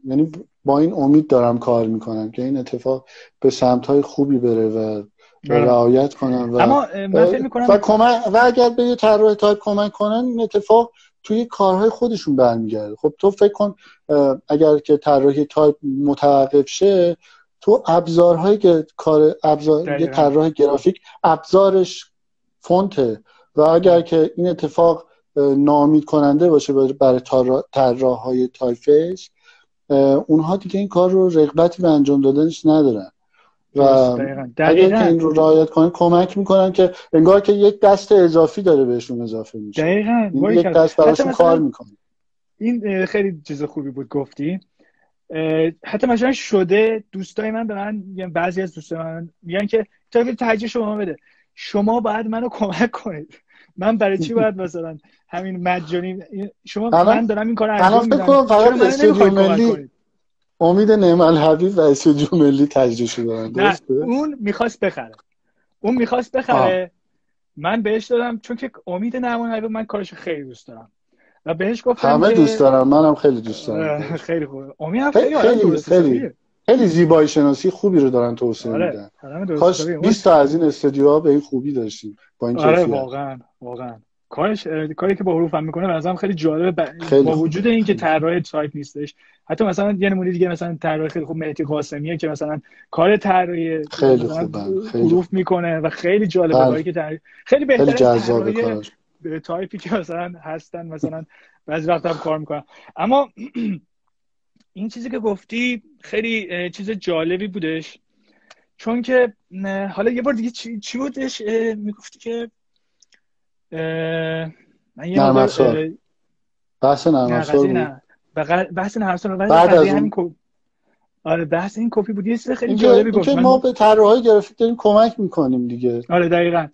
یعنی با این امید دارم کار میکنم که این اتفاق به سمت‌های خوبی بره و رعایت کنم و اما من فکر می‌کنم و اگر به یه طراح تایپ کمک کنن این اتفاق توی کارهای خودشون برمیگرده. خب تو فکر کن اگر که طراحی تایپ متوقف شه، تو ابزارهایی که یه طراح گرافیک ابزارش فونته و اگر که این اتفاق ناامید کننده باشه برای طراحهای تایفیس، اونها دیگه این کار رو رغبتی به انجام دادنش ندارن و اگر که این رو رعایت کنن کمک میکنن که انگار که یک دست اضافی داره بهشون اضافه میشه. دقیقاً یک دست براشون کار میکنه. این خیلی چیز خوبی بود گفتی. حتی مثلا شده دوستای من به من میگن، بعضی از دوستای من میگن که تایپ ترجیح شما بده، شما باید منو کمک کنید، من برای چی باید مثلا همین مجانی شما من دارم این کارو انجام میدم، چرا من نمیخواید کمک کنید؟ امید نعم الحبیب و استودیو ملی تجدیدش دادن، درسته؟ اون میخواست بخره من بهش دادم، چون که امید نعم الحبیب من کارش خیلی دوست دارم و بهش گفتم همه دوست دارم، منم خیلی دوست دارم. خیلی خوبه. امید هم خیلی زیبایی شناسی خوبی رو دارن توسعه میدن. کاش 20 تا از این استودیوها به این خوبی داشتیم با این کیفیت. واقعا کاری که با حروف هم میکنه مثلا خیلی جالبه، با وجود اینکه طراح تایپ نیستش. حتی مثلا یه نمونه دیگه مثلا طراح خیلی خوب مهدی قاسمیه که مثلا کار طراحی خیلی خوبه، حروف میکنه و خیلی جالبه کاری که خیلی بهتره از طراحی تایپی که مثلا هستن، مثلا بعضی وقت هم کار میکنن. اما این چیزی که گفتی خیلی چیز جالبی بودش، چون که حالا یه بار دیگه چی بودش میگفتی که من یه بحث نرم افزار بحث نرم افزار بعد از همین آره بحث این کپی بود. یه چیز خیلی جالبی گفت که ما به طراحای گرافیک داریم کمک میکنیم دیگه. آره دقیقاً.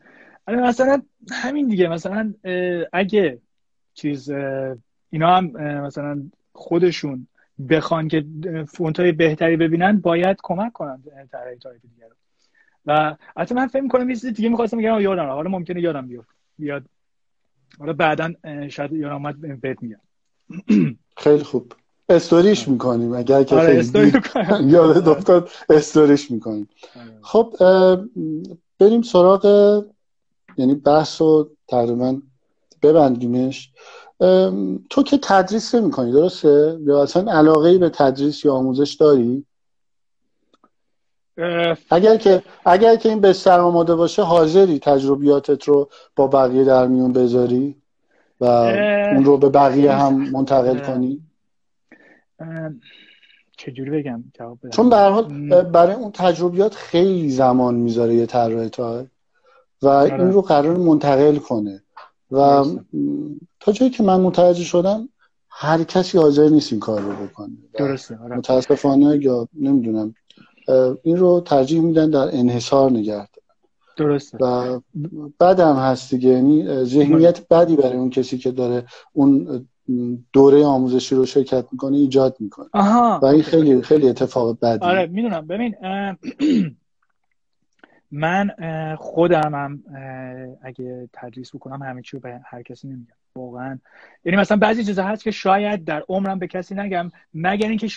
مثلا همین دیگه، مثلا اگه چیز اینا هم مثلا خودشون بخوان که فونت‌های بهتری ببینن باید کمک کنن طراحی تایپ دیگه رو. و البته من فکر می‌کنم یه چیز دیگه می‌خواستم بگم یادم رفت، حالا ممکنه یادم بیاد، حالا بعداً شاید یادم اومد بهت میگم. خیلی خوب استوریش می‌کنیم اگر که خیلی یادت افتاد استوریش می‌کنیم. خب بریم سراغ، یعنی بحثو تقریباً ببندیمش. تو که تدریس نمی‌کنی درسته؟ یا اصلا علاقه‌ای به تدریس یا آموزش داری؟ اگر که این بستر آماده باشه حاضری تجربیاتت رو با بقیه در میون بذاری و اون رو به بقیه هم منتقل کنی؟ چجوری بگم جواب بدم؟ چون به هر حال برای اون تجربیات خیلی زمان میذاره یه طراح تایپ و این رو قرار منتقل کنه و تا جایی که من متوجه شدم هر کسی حاضر نیست این کار رو بکنه. درسته. متاسفانه یا نمیدونم این رو ترجیح میدن در انحصار نگه دارن. درسته. و بعدم هست دیگه، یعنی ذهنیت بدی برای اون کسی که داره اون دوره آموزشی رو شرکت میکنه ایجاد میکنه. و این خیلی خیلی اتفاق بدیه. آره میدونم. ببین من خودم هم اگه تدریس بکنم همه چی رو به هر کسی نمیگم واقعا. یعنی مثلا بعضی چیزا هست که شاید در عمرم به کسی نگم مگر اینکه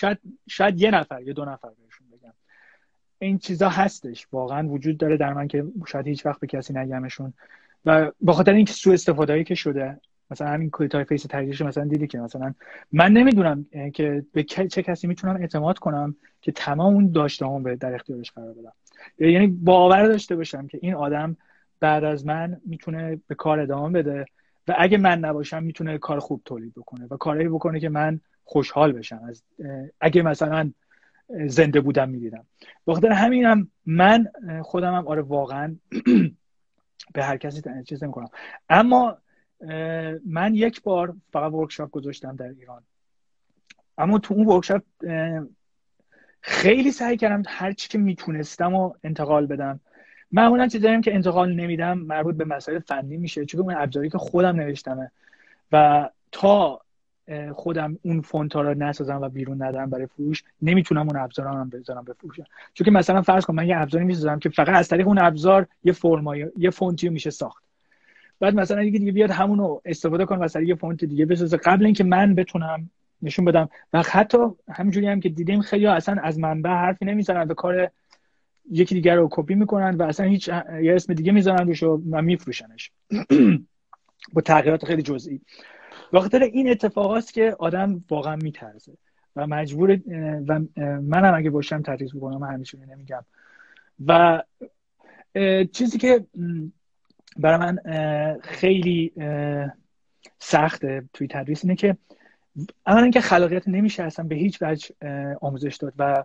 شاید یه نفر یا دو نفر بهشون بگم. این چیزا هستش واقعا وجود داره در من که شاید هیچ وقت به کسی نگمشون و به خاطر اینکه سوء استفاده‌ای که شده. مثلا همین کویتای فیس تغییرش مثلا دیدی که مثلا من نمیدونم که به چه کسی میتونم اعتماد کنم که تمام اون داشته‌هامو به در اختیارش قرار بدم، یعنی باور داشته باشم که این آدم بعد از من میتونه به کار ادامه بده و اگه من نباشم میتونه کار خوب تولید بکنه و کاری بکنه که من خوشحال بشم از اگه مثلا زنده بودم میدیدم. بخاطر همینم من خودم هم آره واقعا به هر کسی چیز نمی‌کنم. اما من یک بار فقط ورکشاپ گذاشتم در ایران، اما تو اون ورکشاپ خیلی سعی کردم هر چی که میتونستم و انتقال بدم. معمولا چیزایی که انتقال نمیدم مربوط به مسائل فنی میشه، چون اون ابزاری که خودم نوشتمه و تا خودم اون فونت ها رو نسازم و بیرون ندارم برای فروش نمیتونم اون ابزارا هم بذارم بفروشم. چون که مثلا فرض کن من یه ابزاری میسازم که فقط از طریق اون ابزار یه فرمای یه فونتی میشه ساخت، بعد مثلا یکی دیگه بیاد همون رو استفاده کنه و مثلا یه فونت دیگه بسازه قبل اینکه من بتونم نشون بدم. و حتی همینجوری هم که دیدیم خیلی اصلا از منبع حرفی نمیزنن و کار یکی دیگه رو کپی میکنن و اصلا هیچ یه اسم دیگه میزنن روش و میفروشنش با تغییرات خیلی جزئی. بخاطر این اتفاقاست که آدم واقعا میترسه و مجبور و منم اگه باشم تدریس بکنم همیشه نمیگم. و چیزی که برای من خیلی سخته توی تدریس اینه که اولا که خلاقیت نمیشه اصلا به هیچ وجه آموزش داد و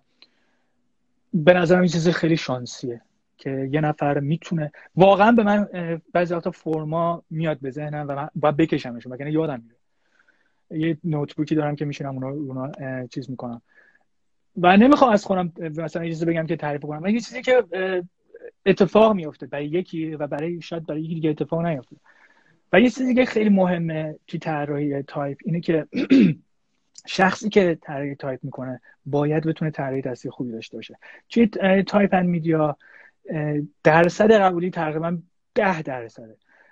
به نظرم این چیز خیلی شانسیه که یه نفر میتونه واقعا. به من بعضی وقتا فرما میاد به ذهنم و من باید بکشمشون وگرنه یادم میره. یه نوتبوکی دارم که میشینم اونا چیز میکنم و نمیخوام از خودم مثلا یه چیزی بگم که تعریف کنم، یه چیزی که اتفاق میفته برای یکی و شاید برای یکی دیگه اتفاق نیفته. و یه چیزی که خیلی مهمه توی طراحی تایپ اینه که شخصی که طراحی تایپ میکنه باید بتونه طراحی دستی خوبی داشته باشه. توی تایپ اند میدیا درصد قبولی تقریبا 10%.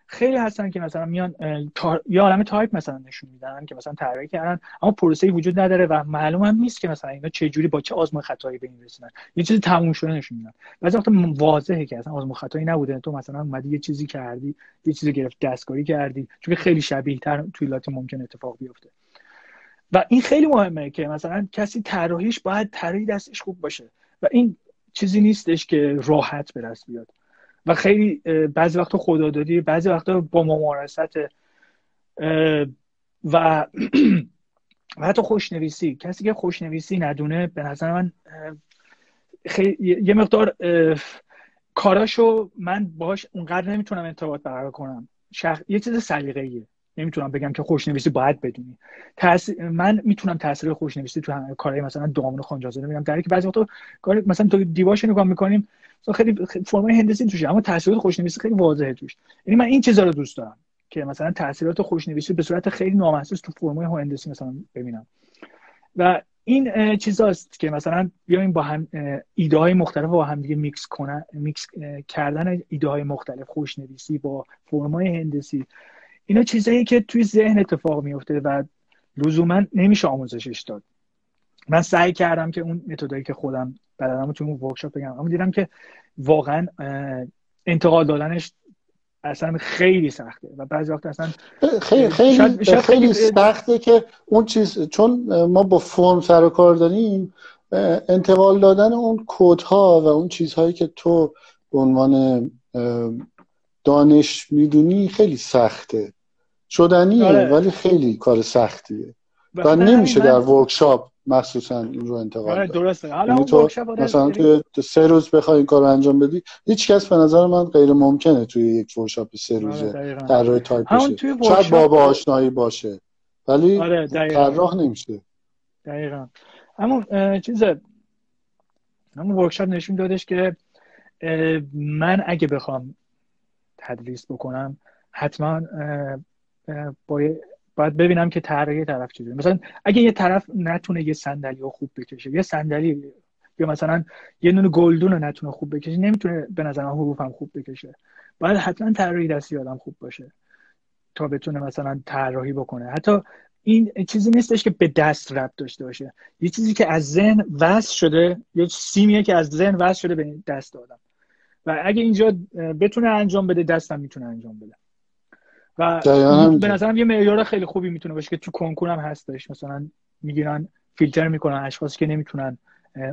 خیلی هستن که مثلا میان یه عالمه تایپ مثلا نشون میدن که مثلا طراحی کردن اما پروسه‌ای وجود نداره و معلوم هم نیست که مثلا اینا چه جوری با چه آزمون خطایی به این رسیدن. یه چیزی تموم شده نشون میدن. بعضی وقتا واضحه که اصلا آزمون خطایی نبوده، تو مثلا اومدی یه چیزی کردی، یه چیزی گرفت دستکاری کردی، چون خیلی شبیه تر توی لات ممکن اتفاق بیفته. و این خیلی مهمه که مثلا کسی طراحیش باید طراحی دستش خوب باشه و این چیزی نیستش که راحت به دست بیاد و خیلی بعضی وقتا خدادادی، بعضی وقتا با ممارست و حتی خوشنویسی. کسی که خوشنویسی ندونه به نظر من خیلی یه مقدار کاراشو من باهاش اونقدر نمیتونم ارتباط برقرار کنم. یه چیز سلیقه‌ایه، نمیتونم بگم که خوشنویسی باید بدونی. من میتونم تاثیر خوشنویسی تو کارهای مثلا دامون خانجازاده میبینم، در حالی که بعضی وقتا کار مثلا تو دیواش نگاه میکنیم خیلی فرمای هندسی توشه اما تاثیرات خوشنویسی خیلی واضحه توش. یعنی من این چیزا رو دوست دارم که مثلا تاثیرات خوشنویسی به صورت خیلی نامحسوس تو فرمای هندسی مثلا ببینم. و این چیزاست که مثلا بیایم با هم ایده های مختلف با هم دیگه میکس کردن ایده های مختلف، خوشنویسی با فرمای هندسی، اینا چیزایی که توی ذهن اتفاق میفته و لزوما نمیشه آموزشش داد. من سعی کردم که اون متدایی که خودم بلدم تو اون ورکشاپ بگم، اما دیدم که واقعا انتقال دادنش اصلا خیلی سخته و بعضی وقت اصلا خیلی سخته که اون چیز، چون ما با فرم سر و کار داریم، انتقال دادن اون کدها و اون چیزهایی که تو به عنوان دانش میدونی خیلی سخته. شدنیه ولی خیلی کار سختیه و نمیشه در ورکشاپ مخصوصا این رو انتقال داد. درسته. حالا اون ورکشاپ مثلا توی 3 روز بخوای این کار رو انجام بدی، هیچ کس به نظر من غیر ممکنه توی یک ورکشاپ 3 روزه طراح تایپ بشه. شاید بابا آشنایی باشه ولی طراح نمیشه. دقیقاً. همون ورکشاپ نشون دادش که من اگه بخوام تدریس بکنم حتما باید ببینم که طراحی طرف چیزه. مثلا اگه یه طرف نتونه یه صندلی رو خوب بکشه، یه صندلی یا مثلا یه نون گلدون رو نتونه خوب بکشه، نمیتونه به نظر من حروف هم خوب بکشه. باید حتما طراحی دستی آدم خوب باشه تا بتونه مثلا طراحی بکنه. حتی این چیزی نیستش که به دست ربط داشته باشه، یه چیزی که از ذهن وصل شده، یه سیمیه که از ذهن وصل شده به دست آدم و اگه اینجا بتونه انجام بده دستم میتونه انجام بده. و به نظرم یه معیار خیلی خوبی میتونه باشه که تو کنکور هم هستش، مثلا میگیرن فیلتر میکنن اشخاصی که نمیتونن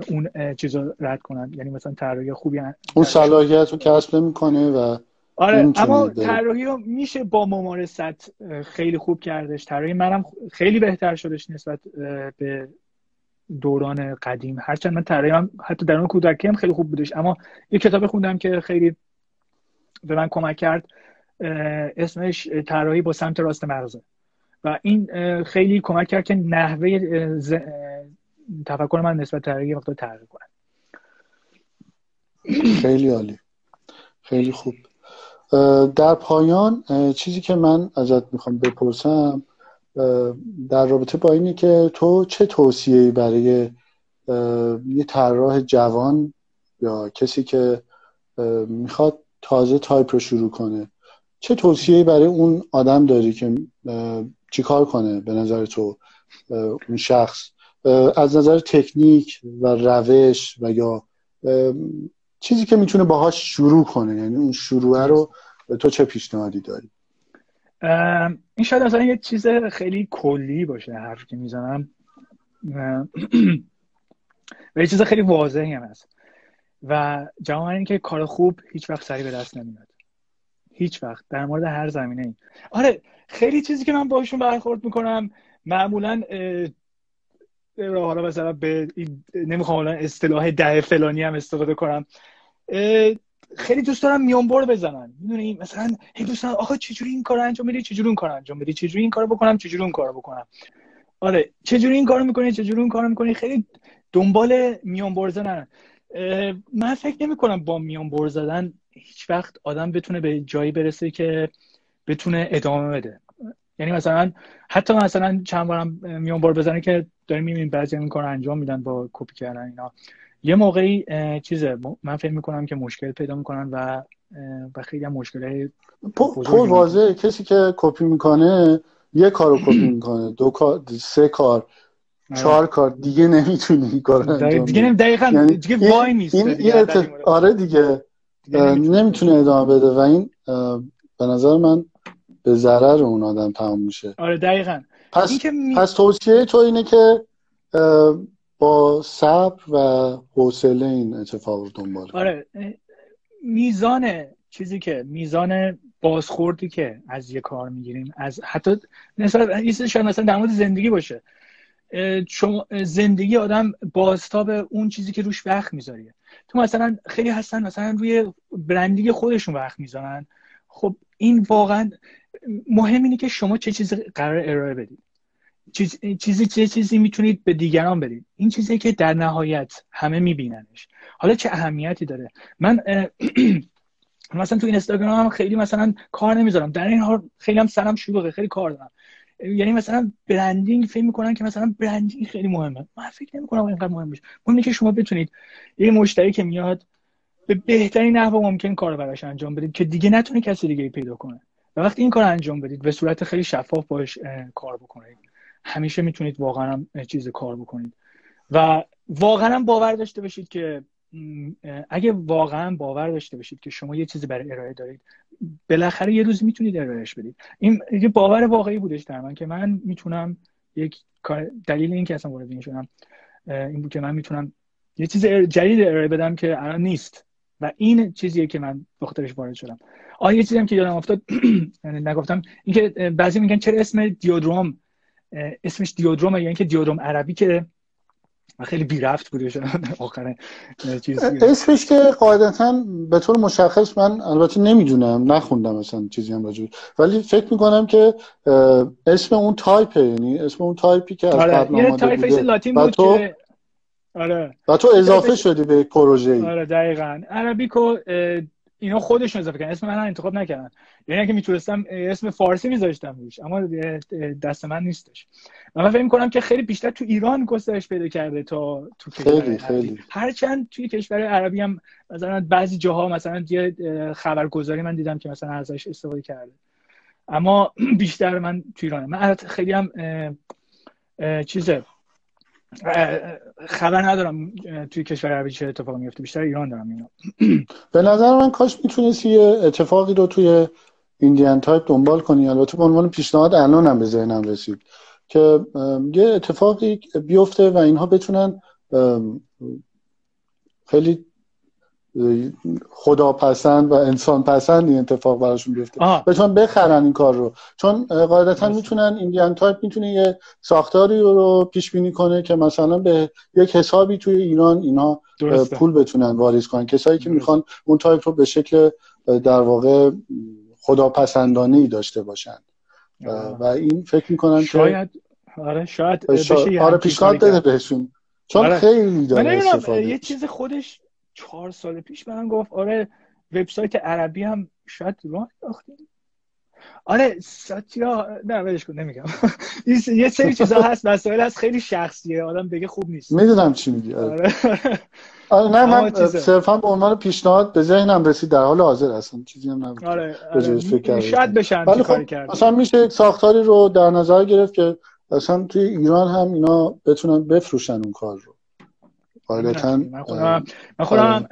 اون چیزو رد کنن، یعنی مثلا طراحی خوبی اون صلاحیت رو کسب نمیکنه و اما طراحی رو میشه با ممارست خیلی خوب کردش. طراحی منم خیلی بهتر شدش نسبت به دوران قدیم، هرچند من طراحی هم حتی در اون کودکی هم خیلی خوب بودش. اما یه کتاب خوندم که خیلی به من کمک کرد، اسمش طراحی با سمت راست مغزه و این خیلی کمک کرد که نحوه تفکر من نسبت به طراحی وقتا تغییر کنه. خیلی عالی، خیلی خوب. در پایان چیزی که من ازت میخوام بپرسم در رابطه با اینه که تو چه توصیه‌ای برای یه طراح جوان یا کسی که میخواد تازه تایپ رو شروع کنه، چه توصیه‌ای برای اون آدم داری که چیکار کنه به نظر تو اون شخص از نظر تکنیک و روش و یا چیزی که میتونه باهاش شروع کنه، یعنی اون شروعه رو تو چه پیشنهادی داری؟ این شاید اصلا یه چیز خیلی کلی باشه حرفی که میزنم و یه چیز خیلی واضحی هم هست و جواب این که کار خوب هیچ وقت سریع به دست نمیاد، هیچ وقت، در مورد هر زمینه‌ای. آره خیلی چیزی که من باهاشون برخورد میکنم معمولا حالا مثلا نمیخوام الان اصطلاح ده فلانی هم استفاده کنم، خیلی دوست دارم میونبر بزنن، میدونی مثلا هی دوست دارم آخه چجوری این کارو انجام میدی، چجوری اون کارو انجام میدی، چجوری این کارو بکنم، چجوری اون کارو بکنم، آره چجوری این کارو میکنی، چجوری اون کارو میکنی، خیلی دنبال میونبر زدن. من فکر نمی‌کنم با میونبر زدن هیچ وقت آدم بتونه به جایی برسه که بتونه ادامه بده. یعنی مثلا حتی مثلا چند بارم میونبر بزنه که داریم میبینیم بعضی این کارو انجام میدن با کپی کردن اینا، یه موقعی چیزه من فکر میکنم که مشکل پیدا میکنن و خیلی هم مشکل پر واضحه. کسی که کپی میکنه یه کارو کپی میکنه، 2 کار، 3 کار، 4 کار دیگه نمیتونی این کارو انجام بدی. دقیقاً یعنی دیگه وای میسته دیگه. آره دیگه نمیتونه ادامه بده و این به نظر من به ضرر اون آدم تمام میشه. آره دقیقاً. پس توصیه تو اینه که با صبر و حوصله این اتفاق رو دنبال کنی. آره میزان بازخوردی که از یه کار میگیریم، از حتی نسبت شاید مثلا در مورد زندگی باشه، شما زندگی آدم بازتاب اون چیزی که روش وقت میذاریه. تو مثلا خیلی هستن مثلا روی برندینگ خودشون وقت میذارن، خب این واقعا مهم اینه که شما چه چیزی قرار ارائه بدید، چه چیزی میتونید به دیگران بدید. این چیزی که در نهایت همه میبیننش، حالا چه اهمیتی داره. من مثلا تو اینستاگرام هم خیلی مثلا کار نمیذارم، در این حال خیلی هم سرم شلوغه، خیلی کار دارم. یعنی مثلا برندینگ فکر میکنن که مثلا برندینگ خیلی مهمه، من فکر نمیکنم اینقدر مهم باشه. مهمه که شما بتونید یه مشتری که میاد به بهترین نحو ممکن کارو براش انجام بدید که دیگه نتونه کسی دیگه پیدا کنه، و وقتی این کارو انجام بدید به صورت خیلی شفاف باش کار بکنید، همیشه میتونید واقعا هم چیز کار بکنید. و واقعا هم باور داشته باشید که اگه واقعا باور داشته باشید که شما یه چیزی برای ارائه دارید، بالاخره یه روز میتونید ارائهش بدید. این یه باور واقعی بودش در من که من میتونم یک دلیل این که اصلا وارد این شدم این بود که من میتونم یه چیز جدید ارائه بدم که الان نیست، و این چیزیه که من بخاطرش وارد شدم. یه چیزی هم که یادم افتاد نگفتم، این که بعضی میگن چرا اسم دیودروم اسمش دیودرومه، یعنی که دیودروم عربی که خیلی بی رفت بوده آخر چیز. اسمش که قاعدتا به طور مشخص من البته نمیدونم، نخوندم اصلا چیزی هم راجع، ولی فکر میکنم که اسم اون تایپه، یعنی اسم اون تایپی که از قبل آماده بوده لاتین بود که آره و تو اضافه شدی به پروژه‌ای. آره دقیقاً. عربیکو اینا خودشون اضافه کردن، اسم من انتخاب نکردن. یعنی اگه میتونستم اسم فارسی میذاشتم روش، اما دست من نیستش. من فکر می‌کنم که خیلی بیشتر تو ایران گسترش پیدا کرده تا تو کشور عربی. هرچند توی کشور عربی هم مثلا بعضی جاها مثلا یه خبرگزاری من دیدم که مثلا ازش استفاده کرده، اما بیشتر من تو ایرانم. من خیلی هم خبر ندارم توی کشور عربی چه اتفاقی میفته، بیشتر ایران دارم اینو. به نظر من کاش میتونستی یه اتفاقی رو توی ایندیان تایپ دنبال کنی. البته به عنوان پیشنهاد الان هم به ذهنم رسید که یه اتفاقی بیفته و اینها بتونن خیلی خداپسند و انسان پسند این اتفاق براشون بیفته، بتونن بخرن این کار رو، چون قاعدتا میتونن ایندیان تایپ میتونه یه ساختاری رو پیش بینی کنه که مثلا به یک حسابی توی ایران اینا پول بتونن واریز کنن. کسایی که میخوان اون تایپ رو به شکل در واقع خداپسندانه‌ای داشته باشن و این فکر میکنم شاید شاید بشه یه آره پیشنهاد بده بهشون، چون خیلی داره استفاده. یه چیز خودش 4 سال پیش من گفت آره وبسایت عربی هم شاید راه انداختیم. آره ساتیا نه ولش کن نمیگم. یه سری چیزا هست، مسائل هست خیلی شخصیه، آدم بگه خوب نیست. میدونم چی میگی. آره نه من صرفا به عنوان پیشنهاد به ذهنم رسید، در حال حاضر هستم چیزی هم نبود. آره شاید بشن چی کاری کرد. مثلا میشه یک ساختاری رو در نظر گرفت که اصلا توی ایران هم اینا بتونن بفروشن اون کار رو. غالبا من خودم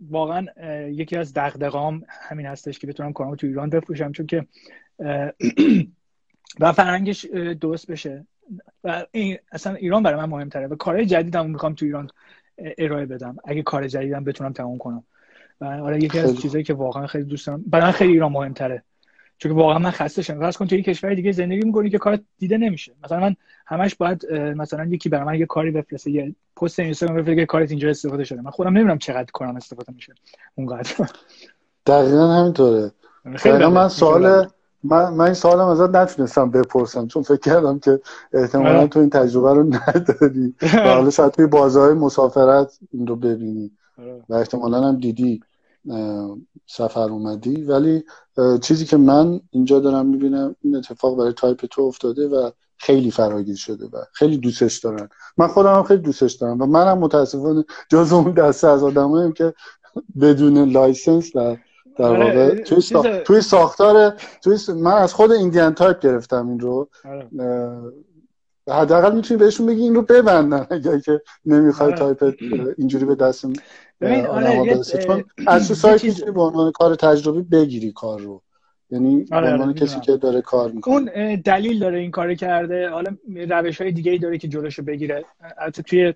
واقعا یکی از دغدغه‌هام همین هستش که بتونم کارامو تو ایران بفروشم، چون که و فرهنگش درست بشه و این اصلا ایران برای من مهمتره و کارهای جدیدمو میخوام تو ایران ارائه بدم اگه کار جدیدم بتونم تموم کنم. و آره یکی از چیزایی که واقعا خیلی دوست دارم، برای من خیلی ایران مهمتره، چون واقعا من خسته شدم. فرض کن تو یک کشور دیگه زندگی می‌کنی که کارت دیده نمیشه. مثلا من همش باید مثلا یکی برای من یه کاری بفرسته، یه پست اینستاگرام بفرسته که کارت اینجا استفاده شده، من خودم نمیدونم چقدر کارم استفاده میشه اونقدر. دقیقاً همینطوره. دقیقاً من این سوالم ازت نتونستم بپرسم چون فکر کردم که احتمالاً تو این تجربه رو نداری و حالا شاید توی بازارهای مسافرت این رو ببینی و احتمالاً هم دیدی سفر اومدی. ولی چیزی که من اینجا دارم میبینم این اتفاق برای تایپ تو افتاده و خیلی فراگیر شده و خیلی دوستش دارن. من خودم هم خیلی دوستش دارم و منم متاسفانه جزو اون دسته از آدماییم که بدون لایسنس و در واقع توی ساختار من از خود ایندیان تایپ گرفتم این رو. حداقل میتونی بهشون بگی این رو ببندن اگر که نمیخوای تایپ اینجوری به دست آدم‌ها برسه، چون از تو سایت میتونی به عنوان کار تجربی بگیری کار رو، یعنی به عنوان کسی که داره کار میکنه. اون دلیل داره این کارو کرده، حالا روش‌های دیگه‌ای داره که جلوشو بگیره. البته توی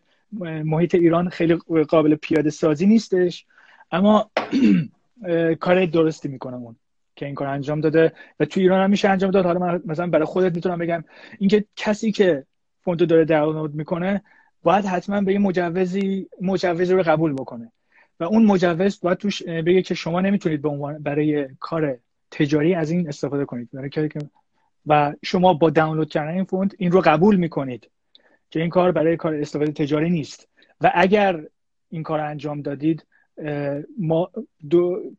محیط ایران خیلی قابل پیاده سازی نیستش، اما کار درستی میکنه اون که این کار انجام داده و توی ایران هم میشه انجام داد. حالا من مثلا برای خودت میتونم بگم اینکه کسی که فونتو داره دانلود میکنه باید حتما به یه مجوزی رو قبول بکنه و اون مجوز باید توش بگه که شما نمیتونید به عنوان برای کار تجاری از این استفاده کنید، برای که و شما با دانلود کردن این فونت این رو قبول میکنید که این کار برای کار استفاده تجاری نیست و اگر این کار انجام دادید ما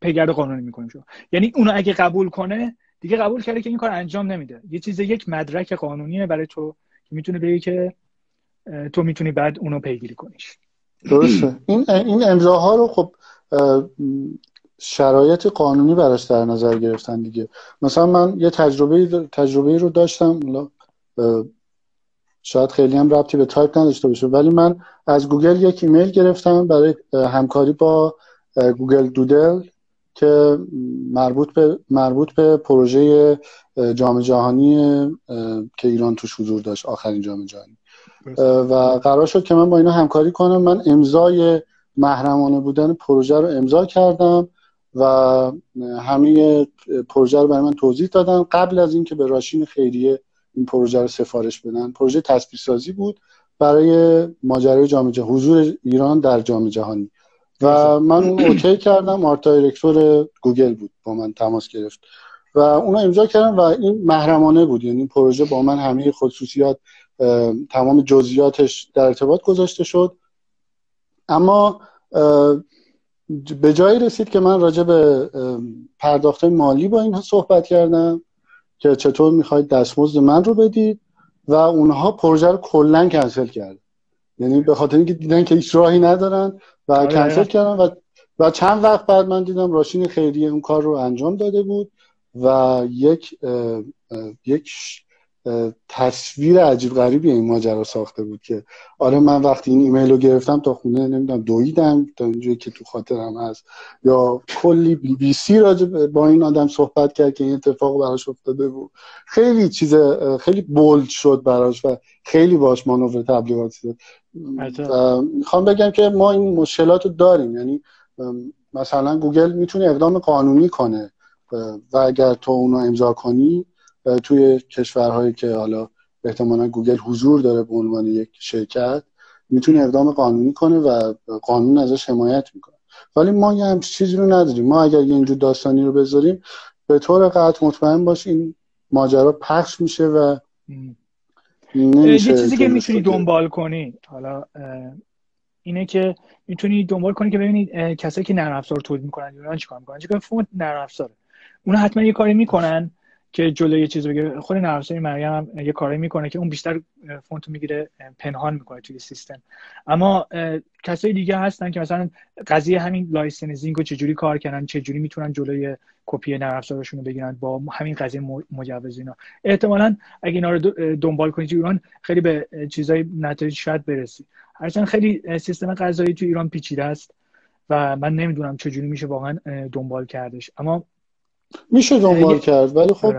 پیگرد قانونی میکنیم شما. یعنی اونو اگه قبول کنه دیگه قبول کرده که این کار انجام نمیده، یک مدرک قانونیه برای تو که میتونه بگه که تو میتونی بعد اونو پیگیری کنیش. درسته. این امضاها رو خب شرایط قانونی براش در نظر گرفتن دیگه. مثلا من یه تجربه رو داشتم، شاید خیلی هم ربطی به تایپ نداشته باشه، ولی من از گوگل یک ایمیل گرفتم برای همکاری با گوگل دودل که مربوط به پروژه جام جهانی که ایران توش حضور داشت، آخرین جام جهانی، و قرار شد که من با اینا همکاری کنم. من امضای محرمانه بودن پروژه رو امضا کردم و همه پروژه رو برای من توضیح دادن قبل از اینکه به راشین خیریه این پروژه رو سفارش بدن. پروژه تثبیت سازی بود برای ماجرای جام جهانی، حضور ایران در جام جهانی، و من اون اوکی کردم. آرت دایرکتور گوگل بود، با من تماس گرفت و اونو امضا کردم و این محرمانه بود، یعنی این پروژه با من همه خصوصیات تمام جزئیاتش در ارتباط گذاشته شد. اما به جایی رسید که من راجع به پرداخت مالی با اینها صحبت کردم که چطور میخواید دستمزد من رو بدید و اونها پروژه رو کلاً کنسل کردن، یعنی به خاطر اینکه دیدن که هیچ راهی ندارن و کنسل کردن و چند وقت بعد من دیدم راشین خیریه اون کار رو انجام داده بود و یک تصویر عجیب غریبی این ماجرا ساخته بود که آره من وقتی این ایمیل رو گرفتم تا خونه نمیدونم دویدم تا اینجایی که تو خاطرم هست، یا کلی BBC راجع با این آدم صحبت کرد که این اتفاق براش افتاده بود. خیلی چیز خیلی بولد شد براش و خیلی باش مانور تبلیغاتی داد. میخوام بگم که ما این مشکلات رو داریم، یعنی مثلا گوگل میتونه اقدام قانونی کنه و اگر تو اونو امضا کنی توی کشورهایی که حالا احتمالاً گوگل حضور داره به عنوان یک شرکت میتونه اقدام قانونی کنه و قانون ازش حمایت میکنه. ولی ما یه همچین چیزی رو نداریم. ما اگر یه اینجور داستانی رو بذاریم به طور قطع مطمئن باش این ماجرا پخش میشه و نمیشه یه چیزی که میتونی شده. دنبال کنی حالا اینه که میتونی دنبال کنی که ببینید کسایی که نرم افزار تولید میکنن اینا چیکار میکنن، چون فونت نرم افزاره اونا حتما یه کاری میکنن که جلوی یه چیزی بگیره. خود نرم افزار مریم هم یه کاری میکنه که اون بیشتر فونت رو میگیره پنهان میکنه توی سیستم. اما کسای دیگه هستن که مثلا قضیه همین لایسنسینگ رو چجوری کار کردن، چجوری میتونن جلوی کپی نرم افزارشون رو بگیرن با همین قضیه مجوز اینا. احتمالاً اگه اینا رو دنبال کنید تو ایران خیلی به چیزای نتایج شاید برسی. هرچند خیلی سیستم قضایی تو ایران پیچیده است و من نمیدونم چجوری میشه واقعا دنبال کردش، اما میشه دنبال کرد، ولی خب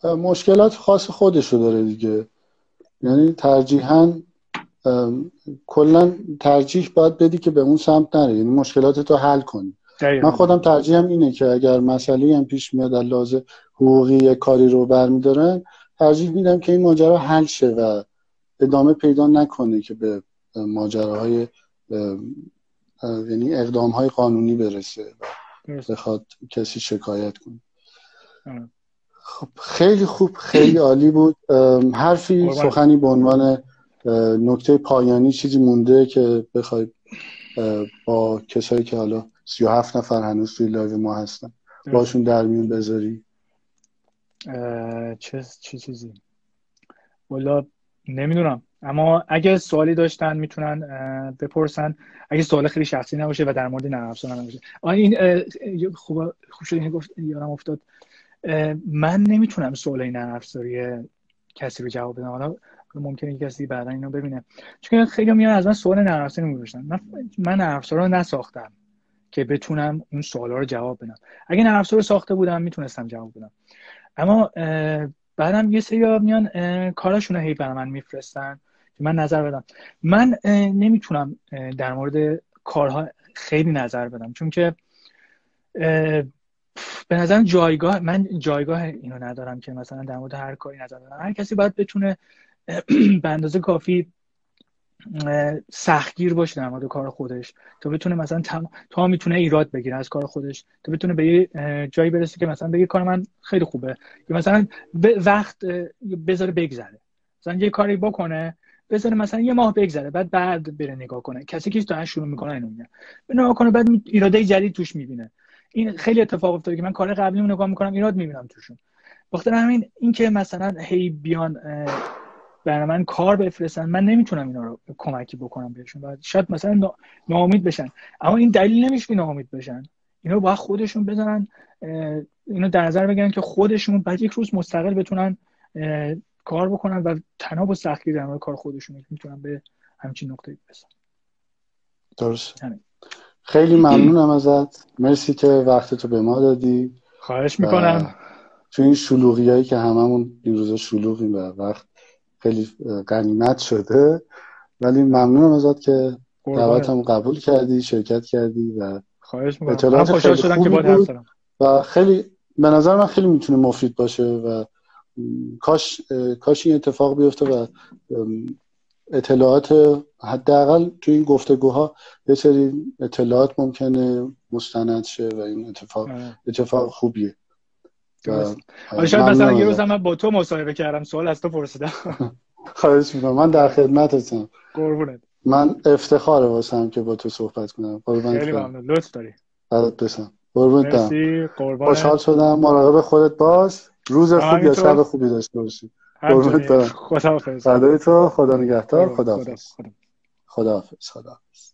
مشکلات خاص خودشو داره دیگه. یعنی ترجیحاً کلا ترجیح باید بدی که به اون سمت نره، یعنی مشکلاتتو حل کنی. من خودم ترجیحم اینه که اگر مسئله هم پیش میاد از لحاظ حقوقی یک کاری رو برمیدارن، ترجیح میدم که این ماجرا حل شه و ادامه پیدا نکنه که به ماجراهای یعنی اقدامهای قانونی برسه و بخواد کسی شکایت کنه. خب خیلی خوب، خیلی عالی بود. حرفی سخنی به عنوان نکته پایانی چیزی مونده که بخوای با کسایی که حالا 37 نفر هنوز توی لایو ما هستن باشون در میون بذاری؟ چه چیزی؟ والا نمیدونم، اما اگه سوالی داشتن میتونن بپرسن، اگه سوال خیلی شخصی نباشه و در مورد نرم افزار نباشه. این خوب شد اینو گفت، یادم افتاد من نمیتونم سوال نرم افزاری کسی رو جواب بدم. حالا ممکنه کسی بعدا اینو ببینه، چون خیلی میان از من سوال نرم افزاری میپرسن. من نرم افزار رو نساختم که بتونم اون سوالا رو جواب بدم. اگه نرم افزار رو ساخته بودم میتونستم جواب بدم، اما بعدم یه سری میان کاراشون رو هی برای من میفرستن که من نظر بدم. من نمیتونم در مورد کارها خیلی نظر بدم، چون که به نظرم جایگاه اینو ندارم که مثلا در مورد هر کاری نظر بدم. هر کسی باید بتونه به اندازه کافی سختگیر باشه در مورد کار خودش تا بتونه مثلا تا میتونه ایراد بگیره از کار خودش، تا بتونه به یه جایی برسه که مثلا بگه کار من خیلی خوبه، یا مثلا وقت بذاره بگذره، مثلا یه کاری بکنه بذاره مثلا یه ماه بگذره بعد بره نگاه کنه. کسی که تا شروع میکنه اینو میگه نگاه کنه بعد ایراده جدید توش میبینه. این خیلی اتفاق افتاده که من کار قبلیمو نگاه میکنم ایراد میبینم توشون. بخاطر همین این که مثلا هی بیان برای من کار بفرستن، من نمیتونم اینا رو کمکی بکنم بهشون و شاید مثلا ناامید بشن، اما این دلیل نمیشه که ناامید بشن. اینا باید خودشون بزنن، اینو در نظر بگیرن که خودشون بعد یک روز مستقل بتونن کار بکنن و تنها با سختگیری در مورد کار خودشون میتونن به همچین نقطه‌ای برسن. درست. خیلی ممنونم ازت، مرسی که وقتتو به ما دادی. خواهش میکنم. تو این شلوغیایی که هممون این روزا شلوغیم و وقت خیلی غنیمت شده، ولی ممنونم ازت که دعوتمو قبول کردی، شرکت کردی و خواهش میکنم. من خوشحال شدم که باهات حرف زدم و خیلی به نظر من خیلی میتونه مفید باشه و کاش این اتفاق بیفته و اطلاعات حداقل تو این گفتگوها یه سری اطلاعات ممکنه مستند شه و این اتفاق خوبیه. شاید مثلا یه روز من با تو مصاحبه کردم سوال از تو پرسیدم. خواهش میکنم، من در خدمتتم. قربونت. من افتخاره واسم که با تو صحبت کنم. خیلی ممنون، لطف داری. بسم قربونت. مرسی، قربانت. خوشحال شدم. مراقب خودت باش. روز خوبی یا شب خوبی داشته باشی. قربونت برم. خداحافظ. فدای تو. خدا نگهدار. خداحافظ. خداحافظ.